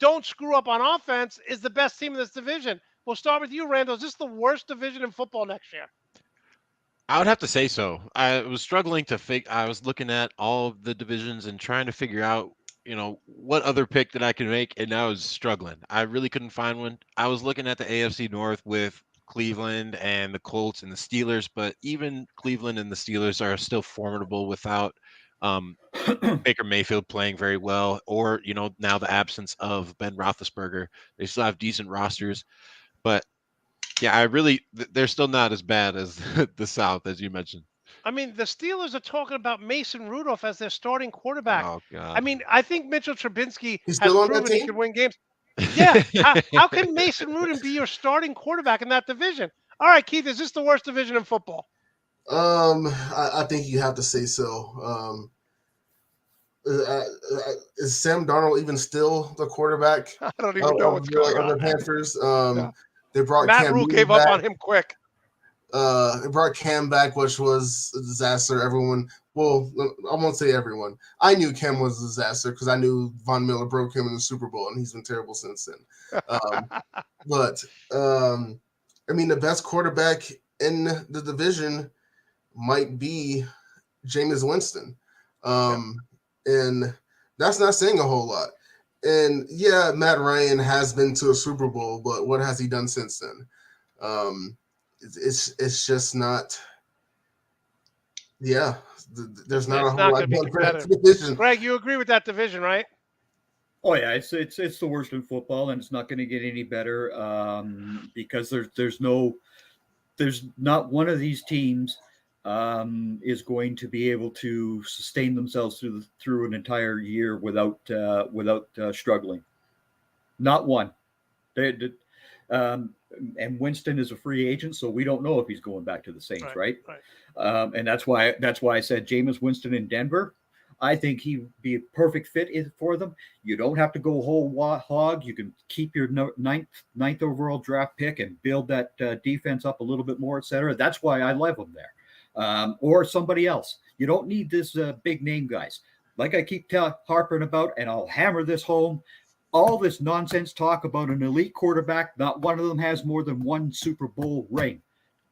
don't screw up on offense, is the best team in this division. We'll start with you, Randall. Is this the worst division in football next year? I would have to say so. I was struggling I was looking at all of the divisions and trying to figure out, what other pick that I could make, and I was struggling. I really couldn't find one. I was looking at the AFC North with Cleveland and the Colts and the Steelers, but even Cleveland and the Steelers are still formidable without Baker Mayfield playing very well, or now the absence of Ben Roethlisberger. They still have decent rosters, but yeah, they're still not as bad as the South, as you mentioned. I mean, the Steelers are talking about Mason Rudolph as their starting quarterback. Oh God! I mean, I think Mitchell Trubisky has proven he can win games. Yeah, how can Mason Rudolph be your starting quarterback in that division? All right, Keith, is this the worst division in football? I think you have to say so. is Sam Darnold even still the quarterback I don't even know what's going on. the Panthers? No. They brought Matt Cam Rule Newton gave back. up on him quick. They brought Cam back, which was a disaster. Everyone, well, I won't say everyone. I knew Cam was a disaster because I knew Von Miller broke him in the Super Bowl, and he's been terrible since then. But I mean, the best quarterback in the division might be Jameis Winston, and that's not saying a whole lot. And yeah, Matt Ryan has been to a Super Bowl, but what has he done since then? It's just not. Yeah, there's not a whole lot going to be competitive. division. Greg, you agree with that division, right? Oh yeah, it's the worst in football, and it's not going to get any better because there's not one of these teams is going to be able to sustain themselves through an entire year without struggling. Not one. And Winston is a free agent, so we don't know if he's going back to the Saints, right? And that's why I said Jameis Winston in Denver. I think he'd be a perfect fit for them. You don't have to go whole hog. You can keep your ninth overall draft pick and build that defense up a little bit more, et cetera. That's why I love him there. Or somebody else. You don't need this big name guys. Like I keep harping about, and I'll hammer this home, all this nonsense talk about an elite quarterback, not one of them has more than one Super Bowl ring.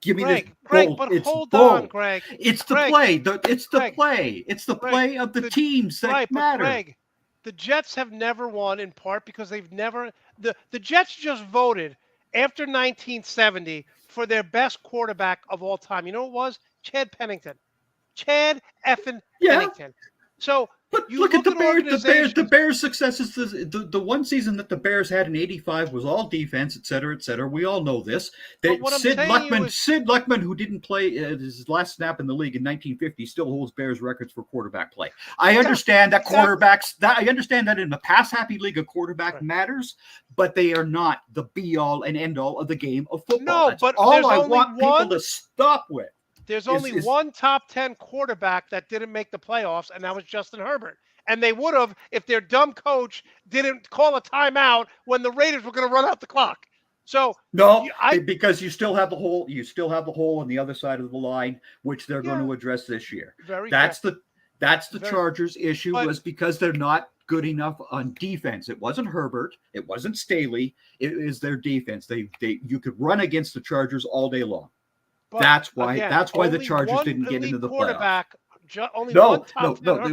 Give me Greg, this Greg, bull. but It's hold bull. on, Greg. It's the Greg, play. It's the Greg, play. It's the Greg, play of the teams that matter. But Greg, the Jets have never won in part because they've never the Jets just voted after 1970 for their best quarterback of all time. You know what it was? Chad Pennington. Chad effing Pennington. So but you look at the Bears. The Bears' successes. The one season that the Bears had in '85 was all defense, et cetera, et cetera. We all know this. Sid Luckman, who didn't play his last snap in the league in 1950, still holds Bears records for quarterback play. I understand that quarterbacks. I understand that in the pass-happy league, a quarterback matters, but they are not the be-all and end-all of the game of football. No, that's but all I want people to stop with. There's only one top 10 quarterback that didn't make the playoffs, and that was Justin Herbert. And they would have if their dumb coach didn't call a timeout when the Raiders were going to run out the clock. So because you still have the hole. You still have the hole on the other side of the line, which they're going to address this year. That's the Chargers' issue was because they're not good enough on defense. It wasn't Herbert. It wasn't Staley. It is their defense. You could run against the Chargers all day long. But that's why the Chargers didn't get into the playoffs.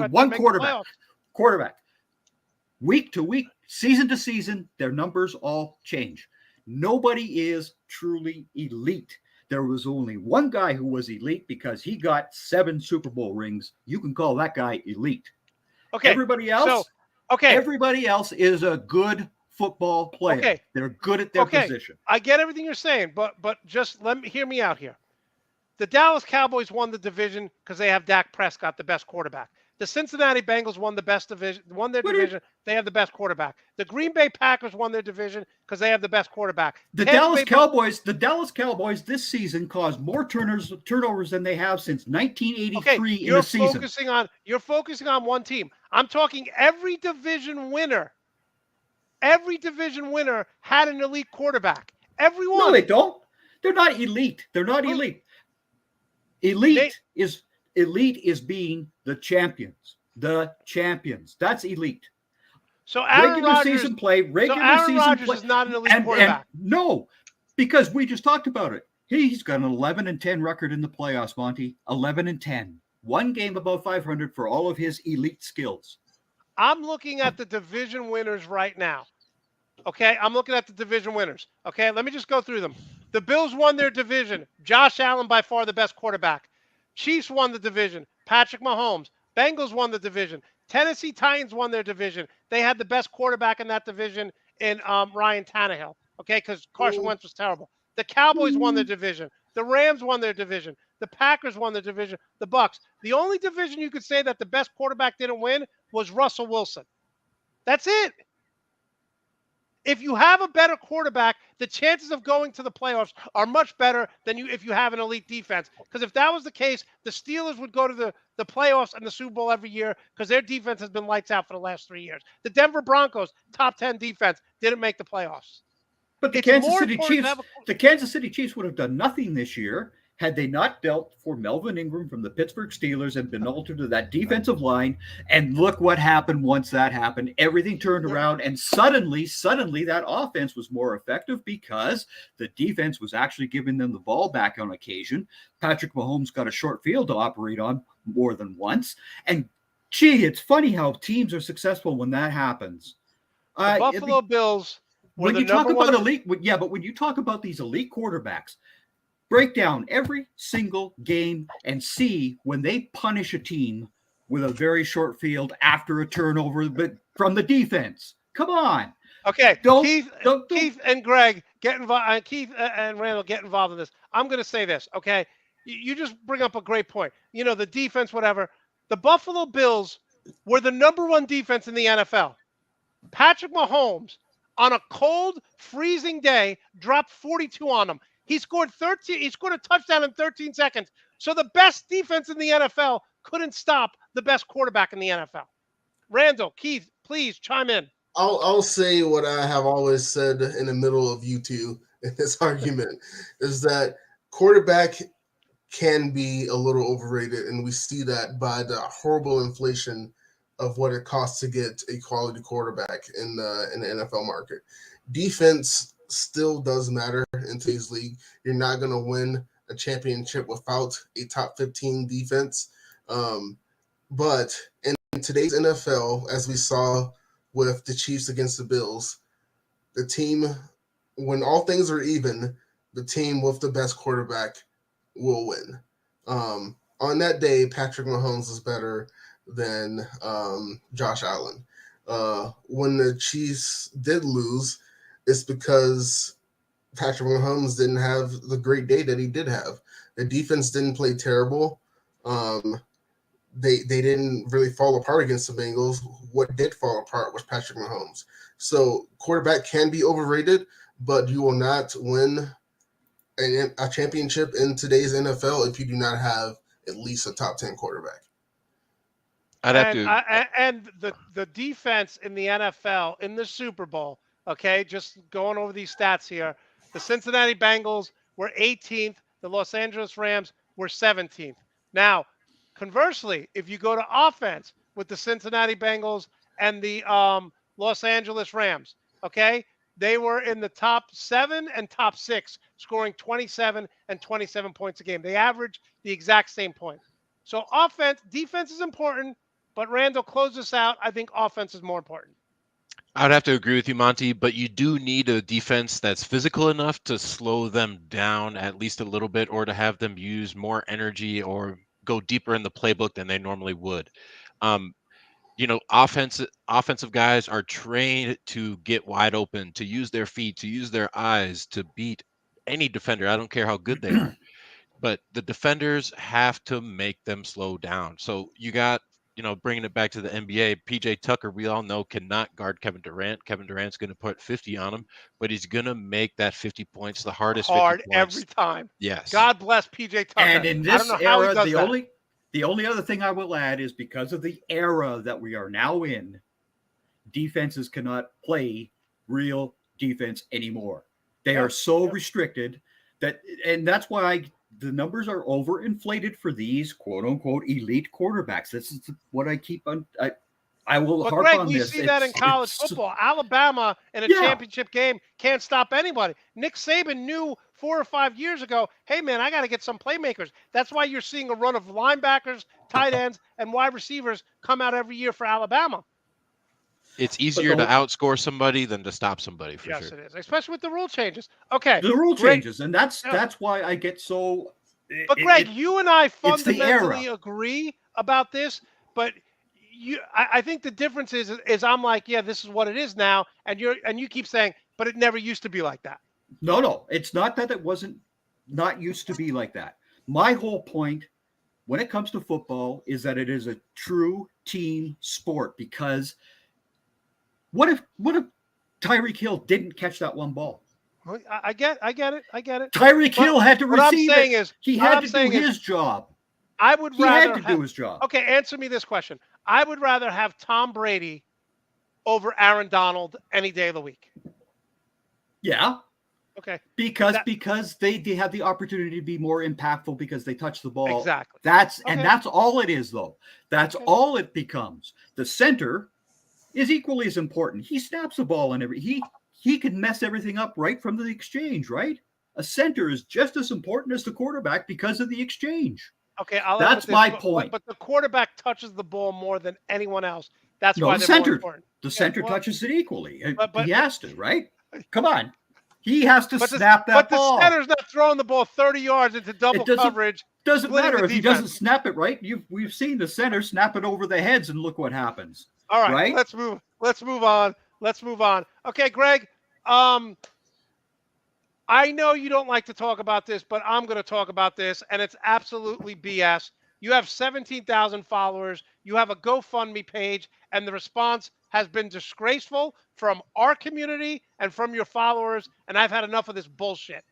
One quarterback. Week to week, season to season, their numbers all change. Nobody is truly elite. There was only one guy who was elite because he got 7 Super Bowl rings. You can call that guy elite. Okay. Everybody else is a good football player. Okay. They're good at their position. I get everything you're saying, but just hear me out here. The Dallas Cowboys won the division because they have Dak Prescott, the best quarterback. The Cincinnati Bengals won their division. They have the best quarterback. The Green Bay Packers won their division because they have the best quarterback. The Dallas Cowboys this season caused more turnovers than they have since 1983 in the season. You're focusing on one team. I'm talking every division winner. Every division winner had an elite quarterback. Everyone. No, they don't. They're not elite. Elite is being the champions. The champions. That's elite. So Aaron Rodgers is not an elite quarterback. No, because we just talked about it. He's got an 11-10 record in the playoffs, Monte. 11-10. One game above 500 for all of his elite skills. I'm looking at the division winners right now. Okay, I'm looking at the division winners. Okay, let me just go through them. The Bills won their division. Josh Allen, by far the best quarterback. Chiefs won the division. Patrick Mahomes. Bengals won the division. Tennessee Titans won their division. They had the best quarterback in that division in Ryan Tannehill. Okay, because Carson Wentz was terrible. The Cowboys won their division. The Rams won their division. The Packers won their division. The Bucks. The only division you could say that the best quarterback didn't win was Russell Wilson. That's it. If you have a better quarterback, the chances of going to the playoffs are much better than if you have an elite defense. Because if that was the case, the Steelers would go to the playoffs and the Super Bowl every year because their defense has been lights out for the last 3 years. The Denver Broncos, top 10 defense, didn't make the playoffs. But It's more important to have the Kansas City Chiefs would have done nothing this year had they not dealt for Melvin Ingram from the Pittsburgh Steelers and been altered to that defensive line. And look what happened once that happened. Everything turned around, and suddenly that offense was more effective because the defense was actually giving them the ball back on occasion. Patrick Mahomes got a short field to operate on more than once. And gee, it's funny how teams are successful when that happens. The Buffalo Bills were when you talk about elite, but when you talk about these elite quarterbacks, break down every single game and see when they punish a team with a very short field after a turnover, but from the defense. Come on. Okay, Keith and Greg get involved. Keith and Randall get involved in this. I'm going to say this. Okay, you just bring up a great point. You know, the defense, whatever. The Buffalo Bills were the number 1 defense in the NFL. Patrick Mahomes, on a cold, freezing day, dropped 42 on them. He scored 13. He scored a touchdown in 13 seconds. So the best defense in the NFL couldn't stop the best quarterback in the NFL. Randall, Keith, please chime in. I'll say what I have always said in the middle of you two in this argument is that quarterback can be a little overrated, and we see that by the horrible inflation of what it costs to get a quality quarterback in the NFL market. Defense still does matter in today's league. You're not going to win a championship without a top 15 defense. But in today's NFL, as we saw with the Chiefs against the Bills, the team, when all things are even, the team with the best quarterback will win. On that day, Patrick Mahomes is better than Josh Allen. When the Chiefs did lose, it's because Patrick Mahomes didn't have the great day that he did have. The defense didn't play terrible. They didn't really fall apart against the Bengals. What did fall apart was Patrick Mahomes. So quarterback can be overrated, but you will not win a championship in today's NFL if you do not have at least a top 10 quarterback. And the defense in the NFL in the Super Bowl, okay, just going over these stats here. The Cincinnati Bengals were 18th. The Los Angeles Rams were 17th. Now, conversely, if you go to offense with the Cincinnati Bengals and the Los Angeles Rams, okay, they were in the top 7 and top 6, scoring 27 and 27 points a game. They averaged the exact same points. So defense is important, but Randall, close this out. I think offense is more important. I would have to agree with you, Monty, but you do need a defense that's physical enough to slow them down at least a little bit, or to have them use more energy or go deeper in the playbook than they normally would. Offensive guys are trained to get wide open, to use their feet, to use their eyes, to beat any defender. I don't care how good they are. But the defenders have to make them slow down. So you got, bringing it back to the NBA, PJ Tucker, we all know, cannot guard Kevin Durant. Kevin Durant's going to put 50 on him, but he's going to make that 50 points the hardest. Hard 50 points every time. Yes. God bless PJ Tucker. And in this era, the only other thing I will add is because of the era that we are now in, defenses cannot play real defense anymore. They are so restricted and that's why the numbers are overinflated for these quote unquote elite quarterbacks. This is what I keep on. I will harp on this. We see that in college football. Alabama in a championship game can't stop anybody. Nick Saban knew 4 or 5 years ago, hey, man, I got to get some playmakers. That's why you're seeing a run of linebackers, tight ends, and wide receivers come out every year for Alabama. It's easier to outscore somebody than to stop somebody, for sure. Yes, it is, especially with the rule changes. Okay. The rule changes, and that's why I get so... But, Greg, you and I fundamentally agree about this, but I think the difference is I'm like, yeah, this is what it is now, and you keep saying, but it never used to be like that. No, it's not that it wasn't not used to be like that. My whole point when it comes to football is that it is a true team sport, because what if Tyreek Hill didn't catch that one ball. I get it. Tyreek Hill had to receive what I'm saying it. is, He had to do his job. I would He rather had to do his job. Okay, answer me this question. I would rather have Tom Brady over Aaron Donald any day of the week. Yeah. Okay. Because they have the opportunity to be more impactful because they touch the ball. Exactly. And that's all it is, though. That's all it becomes. The center is equally as important. He snaps the ball and he can mess everything up right from the exchange, right? A center is just as important as the quarterback because of the exchange. Okay, that's my point. But the quarterback touches the ball more than anyone else. That's why they're more important. The center touches it equally. But he has to, right? Come on. He has to snap that ball. But the center's not throwing the ball 30 yards into double coverage. Doesn't matter if he doesn't snap it right. We've seen the center snap it over the heads, and look what happens. All right, right? Let's move on. Okay, Greg. I know you don't like to talk about this, but I'm going to talk about this, and it's absolutely BS. You have 17,000 followers. You have a GoFundMe page, and the response has been disgraceful from our community and from your followers, and I've had enough of this bullshit.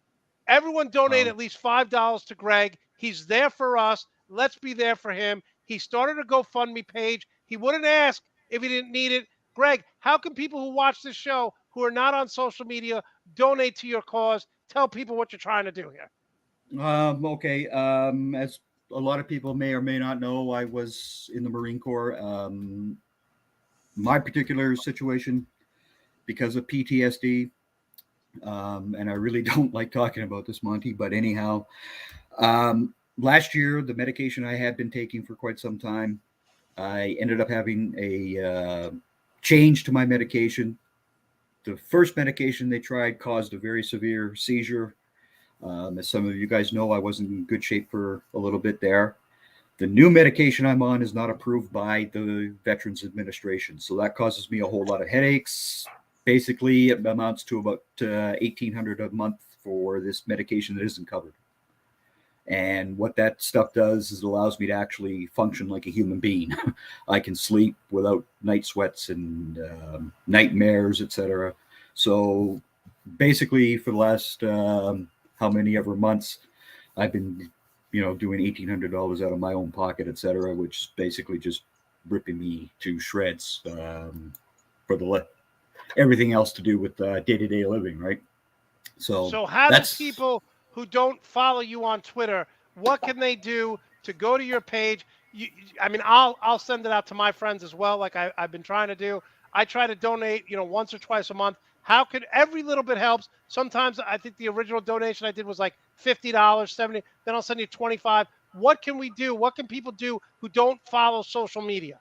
Everyone donate at least $5 to Greg. He's there for us. Let's be there for him. He started a GoFundMe page. He wouldn't ask if he didn't need it. Greg, how can people who watch this show who are not on social media donate to your cause? Tell people what you're trying to do here. Okay. As a lot of people may or may not know, I was in the Marine Corps. My particular situation, because of PTSD, and I really don't like talking about this, Monte, but anyhow, last year, the medication I had been taking for quite some time, I ended up having a change to my medication. The first medication they tried caused a very severe seizure. As some of you guys know, I wasn't in good shape for a little bit there. The new medication I'm on is not approved by the Veterans Administration, so that causes me a whole lot of headaches. Basically, it amounts to about $1,800 a month for this medication that isn't covered. And what that stuff does is it allows me to actually function like a human being. I can sleep without night sweats and nightmares, etc. So basically, for the last how many ever months, I've been, doing $1,800 out of my own pocket, etc., which is basically just ripping me to shreds for everything else to do with day-to-day living, right? So how do people who don't follow you on Twitter, what can they do to go to your page? I'll send it out to my friends as well, like I've been trying to do. I try to donate, once or twice a month. How could every little bit helps? Sometimes I think the original donation I did was like $50, $70. Then I'll send you $25. What can we do? What can people do who don't follow social media?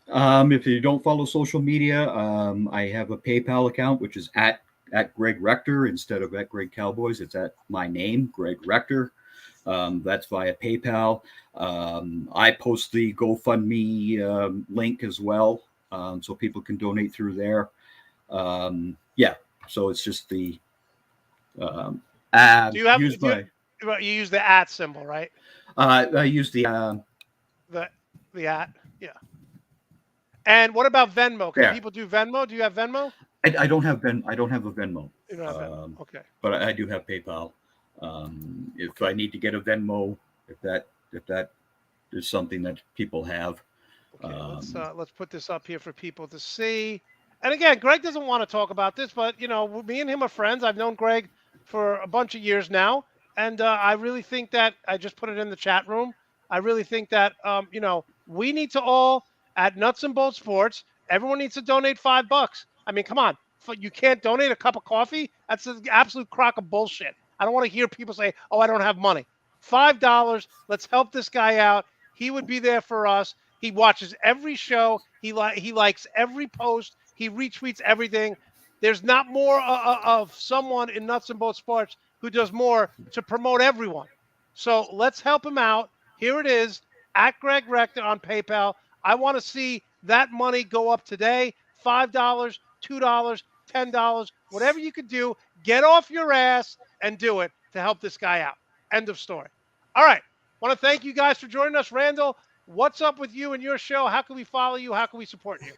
If you don't follow social media, I have a PayPal account, which is at Greg Rector instead of at Greg Cowboys. It's at my name, Greg Rector. That's via PayPal. I post the GoFundMe link as well, so people can donate through there. So it's just the you use the @ symbol, right? I use the at, yeah. And what about Venmo? Can people do Venmo? Do you have Venmo? I don't have I don't have a Venmo. You don't have Venmo. Okay. But I do have PayPal. If I need to get a Venmo, if that is something that people have. Okay, let's put this up here for people to see. And again, Greg doesn't want to talk about this, but me and him are friends. I've known Greg for a bunch of years now, and I really think that I just put it in the chat room. I really think that we need to all at Nuts and Bolts Sports. Everyone needs to donate $5. I mean, come on, you can't donate a cup of coffee? That's an absolute crock of bullshit. I don't want to hear people say, "Oh, I don't have money." $5. Let's help this guy out. He would be there for us. He watches every show. He likes every post. He retweets everything. There's not more of someone in Nuts and Bolts Sports who does more to promote everyone. So let's help him out. Here it is, at Greg Rector on PayPal. I want to see that money go up today. $5, $2, $10, whatever you could do. Get off your ass and do it to help this guy out. End of story. All right. Want to thank you guys for joining us. Randall, what's up with you and your show? How can we follow you? How can we support you?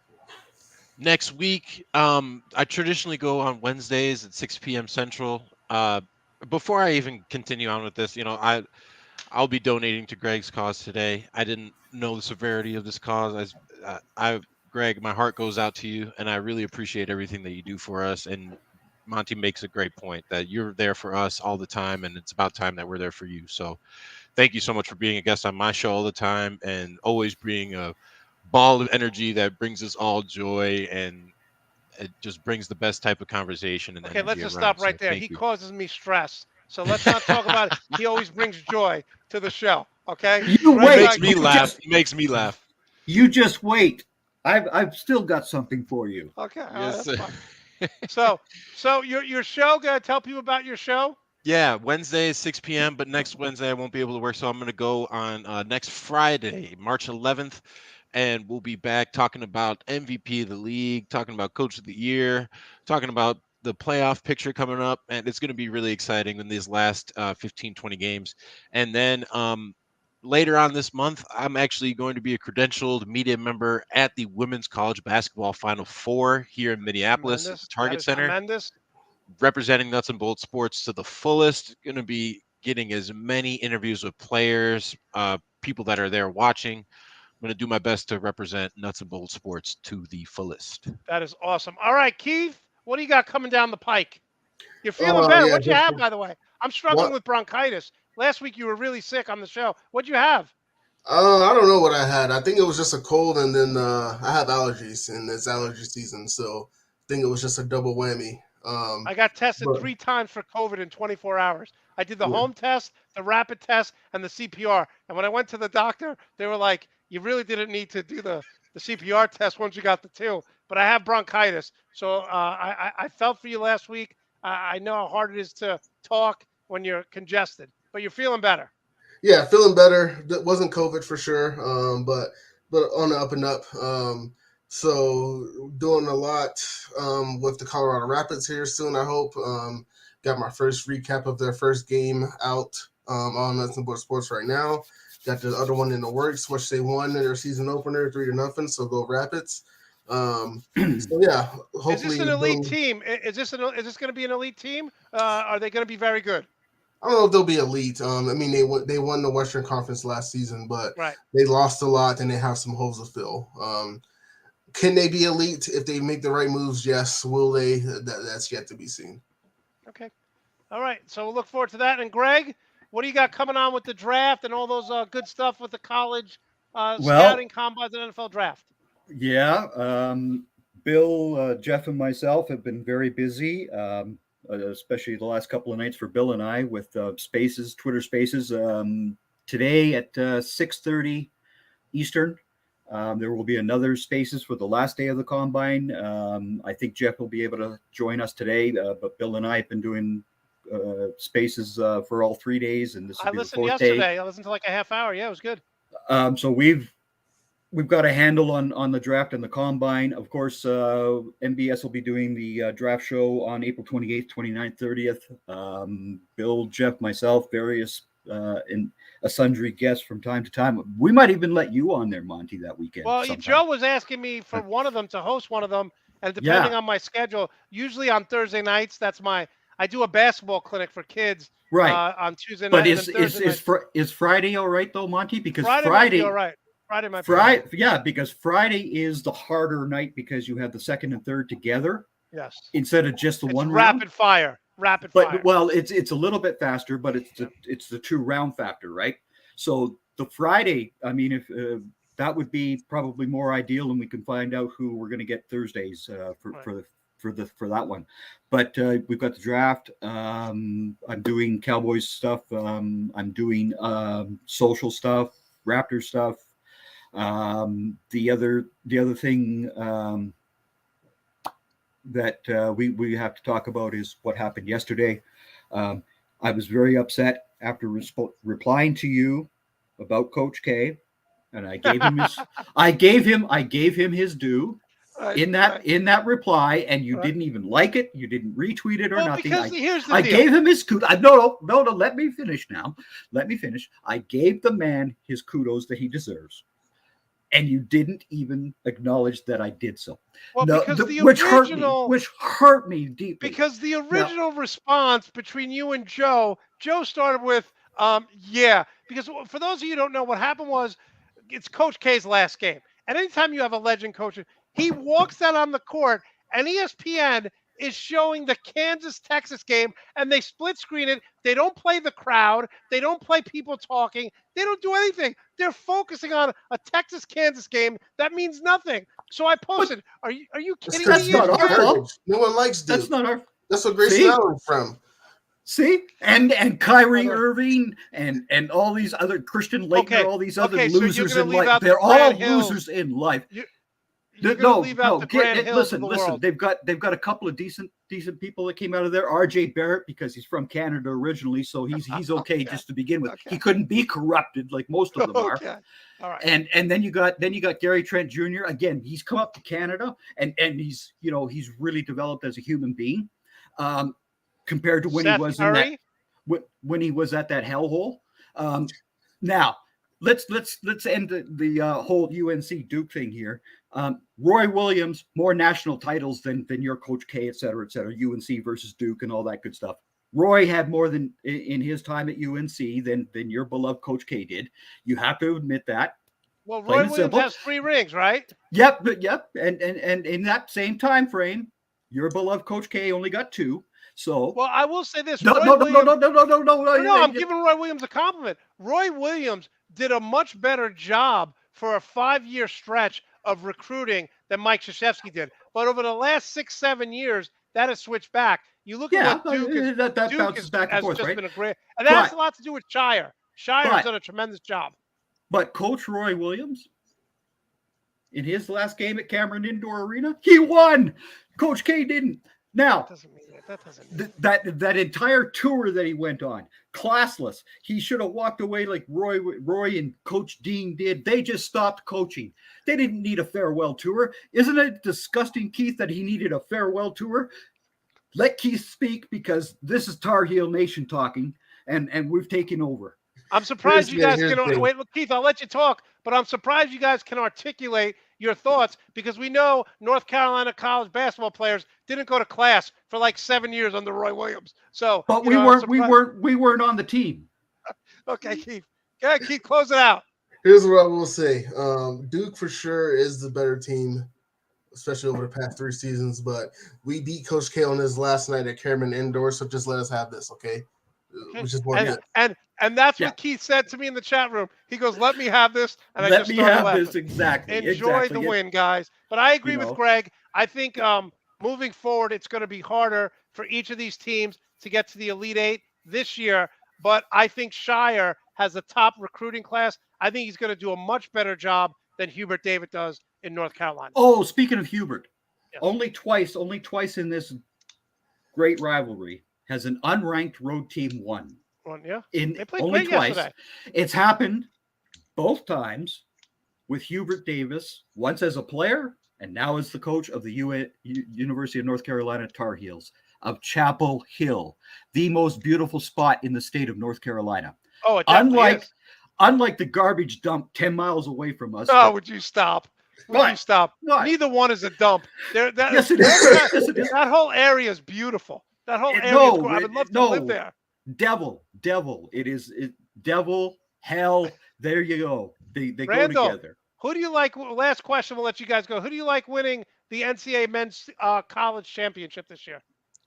Next week, I traditionally go on Wednesdays at 6 p.m. Central. Before I even continue on with this, I'll be donating to Greg's cause today. I didn't know the severity of this cause. Greg, my heart goes out to you, and I really appreciate everything that you do for us. And Monty makes a great point that you're there for us all the time, and it's about time that we're there for you. So thank you so much for being a guest on my show all the time and always being a ball of energy that brings us all joy, and it just brings the best type of conversation and Okay, let's energy just around. stop So right there. thank He you. causes me stress. So let's not talk about it. He always brings joy to the show. Okay? You Greg He and wait. makes I me go You back. laugh. just He makes me laugh. you just wait. I've still got something for you. Okay, all right, Yes, that's sir. fine. So your show, gonna tell people about your show? Yeah, Wednesday is 6 p.m., but next Wednesday I won't be able to work, so I'm going to go on next Friday, March 11th, and we'll be back talking about MVP of the league, talking about Coach of the Year, talking about the playoff picture coming up, and it's going to be really exciting in these last 15, 20 games. And then later on this month, I'm actually going to be a credentialed media member at the Women's College Basketball Final Four here in Minneapolis at the Tremendous. That Target is Center, tremendous. representing nuts and bolts sports to the fullest. Going to be getting as many interviews with players, people that are there watching. I'm going to do my best to represent nuts and bolts sports to the fullest. That is awesome. All right, Keith, what do you got coming down the pike? You're feeling Oh better. yeah, What'd you just have, by the way? I'm struggling what? with bronchitis. Last week you were really sick on the show. What'd you have? I don't know what I had. I think it was just a cold, and then I have allergies, and it's allergy season, so I think it was just a double whammy. I got tested But 3 times for COVID in 24 hours. I did the yeah, home test, the rapid test, and the CPR. And when I went to the doctor, they were like, "You really didn't need to do the CPR test once you got the 2." But I have bronchitis, so I felt for you last week. I know how hard it is to talk when you're congested, but you're feeling better. yeah, feeling better. That wasn't COVID for sure, but on the up and up. So doing a lot with the Colorado Rapids here soon. I hope. Got my first recap of their first game out on Nuts and Bolts Sports right now. Got the other one in the works, which they won in their season opener 3-0. So go Rapids. So yeah, Is this hopefully an elite they'll. team? Is this going to be an elite team? Are they going to be very good? I don't know if they'll be elite. I mean, they won the Western Conference last season, but Right. they lost a lot and they have some holes to fill. Can they be elite if they make the right moves? Yes. Will they? That's yet to be seen. Okay. All right. So we'll look forward to that. And Greg, what do you got coming on with the draft and all those good stuff with the college Well, scouting combines and NFL draft? yeah. Bill, Jeff, and myself have been very busy, especially the last couple of nights for Bill and I with Spaces, Twitter Spaces. Today at 6:30 Eastern, there will be another Spaces for the last day of the combine. I think Jeff will be able to join us today, but Bill and I have been doing Spaces for all 3 days, and this I will be the listened fourth day. yesterday. I listened to like a half hour. Yeah, it was good. So we've got a handle on the draft and the combine. Of course, MBS will be doing the draft show on April 28th, 29th, 30th. Bill, Jeff, myself, various and sundry guests from time to time. We might even let you on there, Monty, that weekend. Well, sometime. Joe was asking me for one of them to host one of them, and depending on my schedule, usually on Thursday nights, I do a basketball clinic for kids Right. on Tuesday But night. And then Thursday is Friday all right though, Monty? Because Friday might be all right. Friday might be all right. Yeah, because Friday is the harder night because you have the second and third together Yes. instead of just the It's one rapid round. fire. Rapid fire. Well, it's a little bit faster, but it's the 2 round factor, right? So the Friday, I mean, if that would be probably more ideal, and we can find out who we're going to get Thursdays for that one. But we've got the draft. I'm doing Cowboys stuff. I'm doing social stuff, Raptors stuff. The other thing that we have to talk about is what happened yesterday. I was very upset after replying to you about Coach K, and I gave him his due in that reply, and you didn't even like it. You didn't retweet it or nothing. Because here's the I deal. gave him his kudos. No. Let me finish now. Let me finish. I gave the man his kudos that he deserves. and you didn't even acknowledge that I did so. Well, No, because the which original, hurt me deeply. because the original response between you and Joe started with, yeah. Because for those of you who don't know, what happened was, it's Coach K's last game. And anytime you have a legend coach, he walks out on the court, and ESPN is showing the Kansas-Texas game, and they split screen it. They don't play the crowd. They don't play people talking. They don't do anything. They're focusing on a Texas-Kansas game that means nothing. So I posted, are you kidding That's me? not our fault. No one likes Duke. That's not our. That's what Grayson Allen from. See, and Kyrie Irving and all these other Christian Laettner, all these other losers in life. They're all losers in life. Listen. They've got a couple of decent people that came out of there. RJ Barrett, because he's from Canada originally, so he's okay just to begin with. He couldn't be corrupted like most of them are. All right. And then you got Gary Trent Jr. Again, he's come up to Canada and he's really developed as a human being. Compared to when he was when he was at that hellhole. Now let's end the whole UNC Duke thing here. Roy Williams, more national titles than your Coach K, et cetera, UNC versus Duke and all that good stuff. Roy had more than in his time at UNC than your beloved Coach K did. You have to admit that. Well, Roy Williams has 3 rings, right? Yep. And in that same time frame, your beloved Coach K only got 2. So, well, I will say this. No. I'm giving Roy Williams a compliment. Roy Williams did a much better job for a 5-year stretch of recruiting than Mike Krzyzewski did. But over the last 6-7 years, that has switched back. You look at what Duke is. That Duke bounces back and forth, just right? been a great, and that has a lot to do with Shire. Shire has done a tremendous job. But Coach Roy Williams, in his last game at Cameron Indoor Arena, he won. Coach K didn't. Now, that entire tour that he went on, classless. He should have walked away like Roy and Coach Dean did. They just stopped coaching. They didn't need a farewell tour. Isn't it disgusting, Keith, that he needed a farewell tour? Let Keith speak, because this is Tar Heel Nation talking, and we've taken over. I'm surprised you guys can wait. Look, Keith, I'll let you talk, but I'm surprised you guys can articulate your thoughts, because we know North Carolina college basketball players didn't go to class for like 7 years under Roy Williams. So, but we weren't on the team. Okay, Keith. Go ahead, Keith, close it out. Here's what I will say. Duke for sure is the better team, especially over the past 3 seasons. But we beat Coach K on his last night at Cameron Indoor, so just let us have this, okay? Which is more good. And that's what Keith said to me in the chat room. He goes, "Let me have this," and I just started laughing. Exactly. Enjoy the win, guys. But I agree with Greg. I think moving forward, it's going to be harder for each of these teams to get to the Elite 8 this year. But I think Shire has a top recruiting class. I think he's going to do a much better job than Hubert David does in North Carolina. Oh, speaking of Hubert, only twice in this great rivalry has an unranked road team won. They played only great twice. Yesterday. It's happened both times with Hubert Davis, once as a player and now as the coach of the University of North Carolina Tar Heels of Chapel Hill, the most beautiful spot in the state of North Carolina. Oh, it definitely is. Unlike the garbage dump 10 miles away from us. Oh, would you stop? Would you stop? What? Neither one is a dump. Yes, it is. That whole area is beautiful. That whole area is cool. I would love to live there. Devil. It is devil, hell. There you go. They Randall, go together. Who do you like? Last question. We'll let you guys go. Who do you like winning the NCAA men's college championship this year?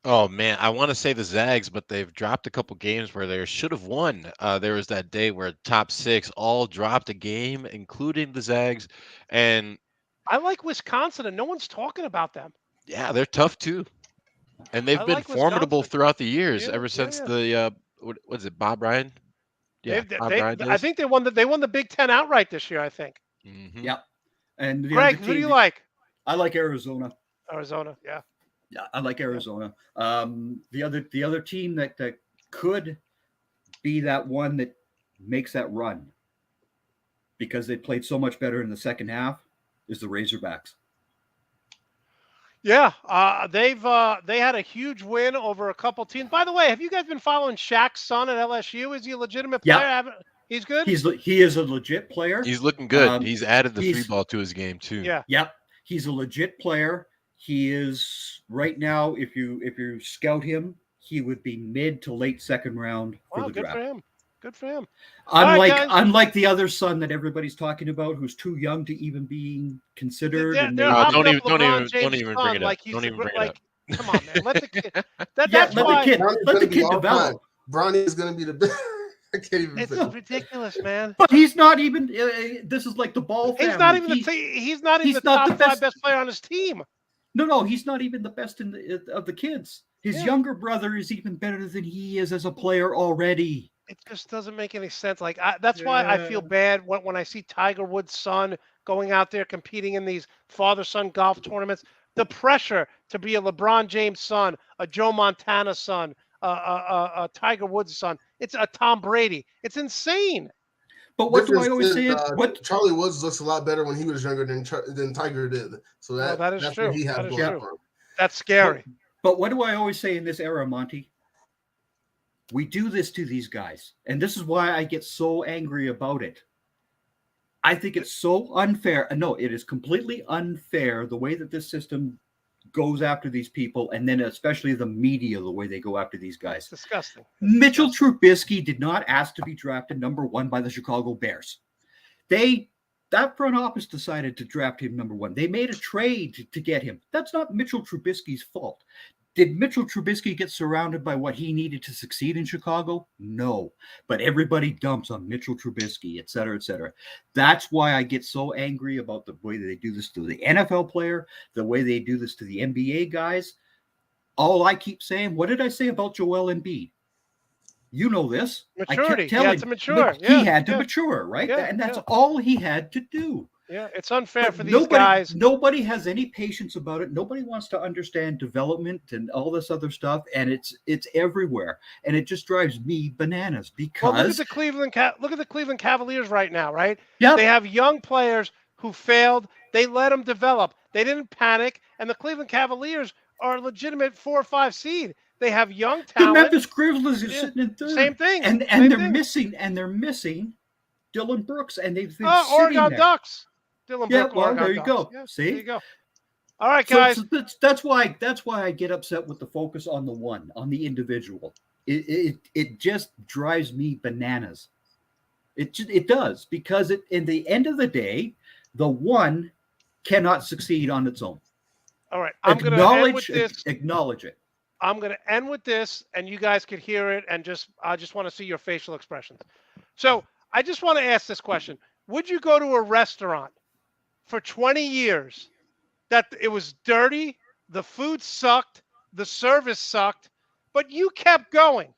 Oh man, I want to say the Zags, but they've dropped a couple games where they should have won. There was that day where top 6 all dropped a game, including the Zags, and I like Wisconsin, and no one's talking about them. Yeah, they're tough too, and they've been formidable throughout the years ever since the what is it, Bob Ryan? Yeah, Bob Ryan I think they won the Big Ten outright this year. I think. Mm-hmm. Yep. And Greg, who do you like? I like Arizona. Yeah. Yeah, I like Arizona. The other team that could be that one that makes that run because they played so much better in the second half is the Razorbacks. Yeah, they had a huge win over a couple teams. By the way, have you guys been following Shaq's son at LSU? Is he a legitimate player? He's good. He is a legit player. He's looking good. Um, He's added the he's- free ball to his game too. Yeah. Yep, he's a legit player. He is right now. If you scout him, he would be mid to late second round for Wow, the good draft. for him. Good for him. Unlike guys. unlike the other son that everybody's talking about, who's too young to even be considered. They're, and they're they- No, hopping don't up even- LeBron don't James' even son bring it up. like he's Don't the even great- bring it like, come on, man. Let the kid. yeah, That's let why the kid Bronny's let gonna the be kid all develop. time. Bronny is going to be the best. I can't even it's think. ridiculous, man. But he's not even. This is like the ball family. He's not even he's not even he's the not top the five best- best player on his team. No, he's not even the best of the kids. His Yeah. younger brother is even better than he is as a player already. It just doesn't make any sense. Like that's why I feel bad when I see Tiger Woods' son going out there competing in these father-son golf tournaments. The pressure to be a LeBron James son, a Joe Montana son, a Tiger Woods son. It's a Tom Brady. It's insane. But what do I Difference always is, say? What Charlie Woods looks a lot better when he was younger than Tiger did. So that is that's true. what he has That is going true. for him. That's scary. But what do I always say in this era, Monty? We do this to these guys, and this is why I get so angry about it. I think it's so unfair. No, it is completely unfair the way that this system goes after these people, and then especially the media, the way they go after these guys. It's disgusting. Mitchell Trubisky did not ask to be drafted number 1 by the Chicago Bears. That front office decided to draft him number 1. They made a trade to get him. That's not Mitchell Trubisky's fault. Did Mitchell Trubisky get surrounded by what he needed to succeed in Chicago? No. But everybody dumps on Mitchell Trubisky, et cetera, et cetera. That's why I get so angry about the way they do this to the NFL player, the way they do this to the NBA guys. All I keep saying, what did I say about Joel Embiid? You know this. Maturity. I kept He telling had to mature. he had to yeah. mature, right? Yeah, And that's yeah. all he had to do. Yeah, it's unfair But for these guys. Nobody has any patience about it. Nobody wants to understand development and all this other stuff, and it's everywhere, and it just drives me bananas because Well, look at the Cleveland Cavaliers right now, right? yeah, They have young players who failed. They let them develop. They didn't panic, and the Cleveland Cavaliers are a legitimate 4 or 5 seed. They have young the talent. Memphis Grizzlies are Yeah, sitting in third. Same thing. and Same they're thing. missing Dylan Brooks, and they've been Oh, sitting Oregon there. Ducks. Dylan Yeah, Brooks, well, Oregon there you Ducks. go. Yeah, See? there you go. All right, So guys. that's why I get upset with the focus on the individual. It just drives me bananas. It does, because in the end of the day, the one cannot succeed on its own. All right, I'm going to end with this. Acknowledge it. I'm going to end with this, and you guys could hear it, and I just want to see your facial expressions. So I just want to ask this question. Would you go to a restaurant for 20 years that it was dirty, the food sucked, the service sucked, but you kept going?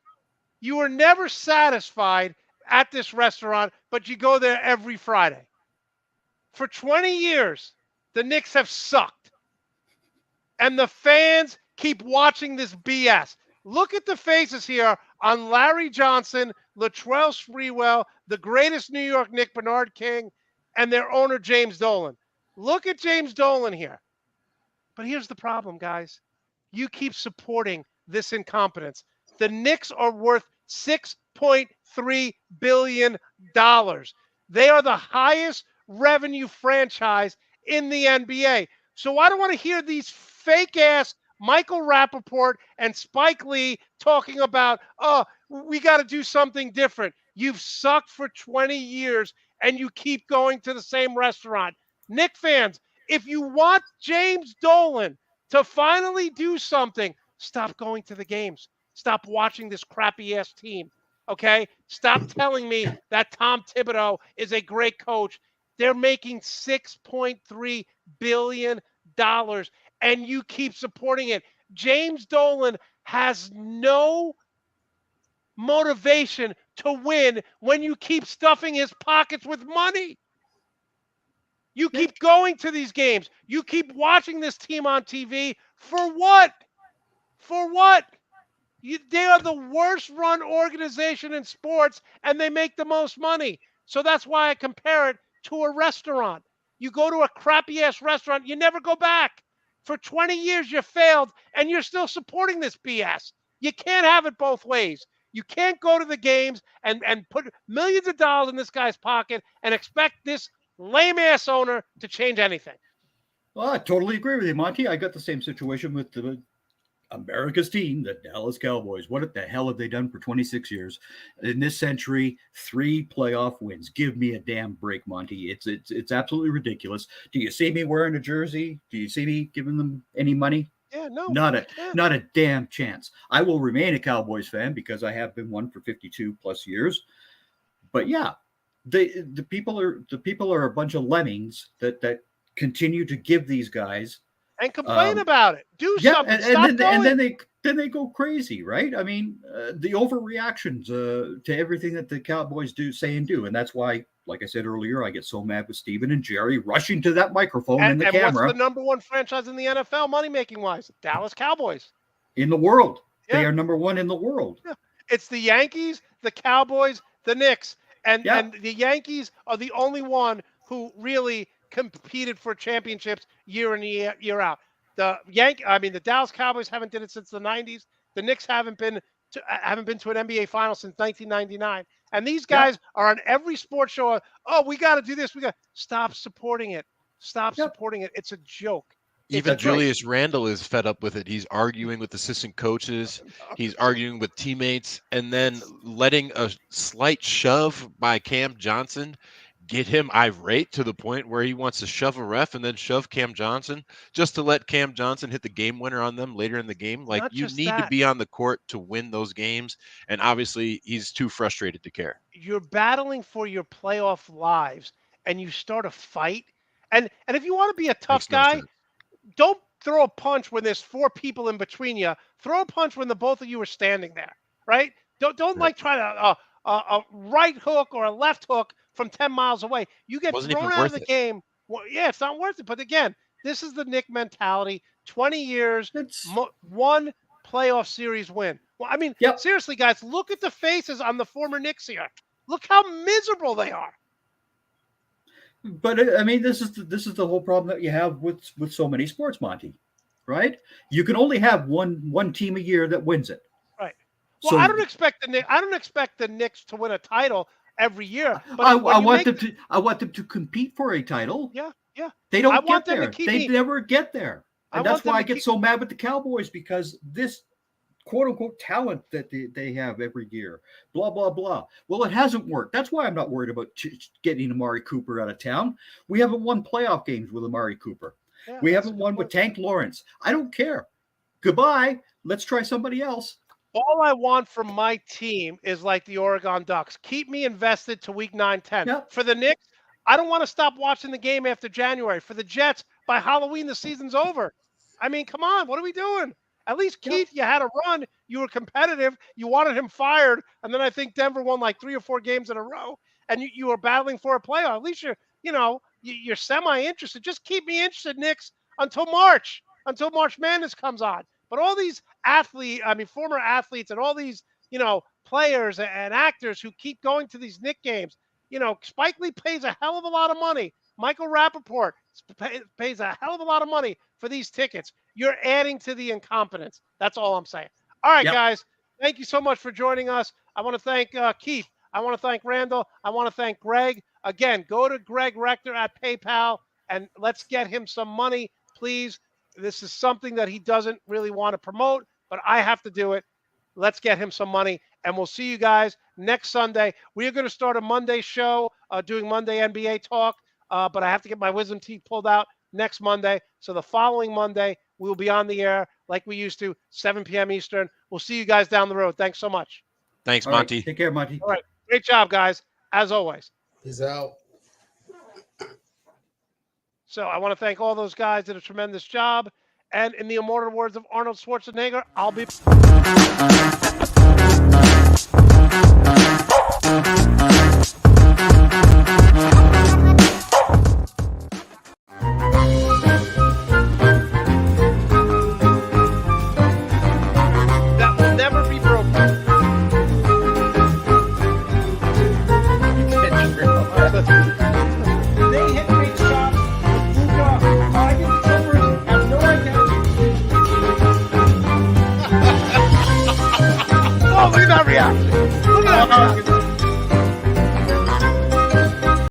You were never satisfied at this restaurant, but you go there every Friday. For 20 years, the Knicks have sucked. And the fans keep watching this BS. Look at the faces here on Larry Johnson, Latrell Sprewell, the greatest New York Knick, Bernard King, and their owner, James Dolan. Look at James Dolan here. But here's the problem, guys. You keep supporting this incompetence. The Knicks are worth $6.3 billion. They are the highest revenue franchise in the NBA. So I don't want to hear these fake-ass Michael Rappaport and Spike Lee talking about, oh, we got to do something different. You've sucked for 20 years, and you keep going to the same restaurant. Knick fans, if you want James Dolan to finally do something, stop going to the games. Stop watching this crappy-ass team, okay? Stop telling me that Tom Thibodeau is a great coach. They're making $6.3 billion, and you keep supporting it. James Dolan has no motivation to win when you keep stuffing his pockets with money. You keep going to these games. You keep watching this team on TV. For what? For what? They are the worst run organization in sports, and they make the most money. So that's why I compare it to a restaurant. You go to a crappy-ass restaurant, you never go back. For 20 years, you failed, and you're still supporting this BS. You can't have it both ways. You can't go to the games and put millions of dollars in this guy's pocket and expect this lame-ass owner to change anything. Well, I totally agree with you, Monty. I got the same situation with America's team, the Dallas Cowboys. What the hell have they done for 26 years? In this century, 3 playoff wins. Give me a damn break, Monty. It's absolutely ridiculous. Do you see me wearing a jersey? Do you see me giving them any money? Yeah, no. Not a damn chance. I will remain a Cowboys fan because I have been one for 52 plus years. But yeah, the people are a bunch of lemmings that continue to give these guys and complain about it. Do something. And then they go crazy, right? I mean, the overreactions to everything that the Cowboys say and do, and that's why, like I said earlier, I get so mad with Steven and Jerry rushing to that microphone and the camera. And what's the number one franchise in the NFL, money making wise? Dallas Cowboys in the world. Yeah. They are number one in the world. Yeah. It's the Yankees, the Cowboys, the Knicks, and the Yankees are the only one who really competed for championships year in year out. The Dallas Cowboys haven't did it since the 90s. The Knicks haven't been to an NBA final since 1999. And these guys are on every sports show. Oh, we got to do this. We got stop supporting it. Stop supporting it. It's a joke. Even Julius Randle is fed up with it. He's arguing with assistant coaches. He's arguing with teammates, and then letting a slight shove by Cam Johnson get him irate to the point where he wants to shove a ref and then shove Cam Johnson just to let Cam Johnson hit the game winner on them later in the game. Like, you need to be on the court to win those games. And obviously he's too frustrated to care. You're battling for your playoff lives and you start a fight. And if you want to be a tough guy, don't throw a punch when there's 4 people in between you. Throw a punch when the both of you are standing there, right? Don't like try to a right hook or a left hook from 10 miles away. You get thrown out of the game. Well, yeah, it's not worth it. But again, this is the Knick mentality. 20 years, one playoff series win. Well, I mean, seriously, guys, look at the faces on the former Knicks here. Look how miserable they are. But I mean, this is the whole problem that you have with so many sports, Monty. Right? You can only have one team a year that wins it. Right. Well, I don't expect the Knicks to win a title every year. But I want them to compete for a title. Yeah. They don't get there. They never get there. And that's why I get so mad with the Cowboys, because this quote unquote talent that they have every year, blah, blah, blah. Well, it hasn't worked. That's why I'm not worried about getting Amari Cooper out of town. We haven't won playoff games with Amari Cooper. Yeah, we haven't won with Tank Lawrence. I don't care. Goodbye. Let's try somebody else. All I want from my team is like the Oregon Ducks. Keep me invested to week 9, 10. Yep. For the Knicks, I don't want to stop watching the game after January. For the Jets, by Halloween, the season's over. I mean, come on. What are we doing? At least, Keith, you had a run. You were competitive. You wanted him fired. And then I think Denver won like 3 or 4 games in a row. And you were battling for a playoff. At least you're semi-interested. Just keep me interested, Knicks, until March Madness comes on. But all these former athletes and all these, players and actors who keep going to these Knick games, Spike Lee pays a hell of a lot of money. Michael Rappaport pays a hell of a lot of money for these tickets. You're adding to the incompetence. That's all I'm saying. All right, guys. Thank you so much for joining us. I want to thank Keith. I want to thank Randall. I want to thank Greg. Again, go to Greg Rector at PayPal and let's get him some money, please. This is something that he doesn't really want to promote, but I have to do it. Let's get him some money, and we'll see you guys next Sunday. We are going to start a Monday show doing Monday NBA talk, but I have to get my wisdom teeth pulled out next Monday. So the following Monday, we will be on the air like we used to, 7 p.m. Eastern. We'll see you guys down the road. Thanks so much. Thanks, Monty. Right. Take care, Monty. All right. Great job, guys, as always. Peace out. So I want to thank all those guys that did a tremendous job. And in the immortal words of Arnold Schwarzenegger, I'll be... That will never be broken. They hit great shots. I get the jumpers, have no idea. Oh, look at that reaction. talking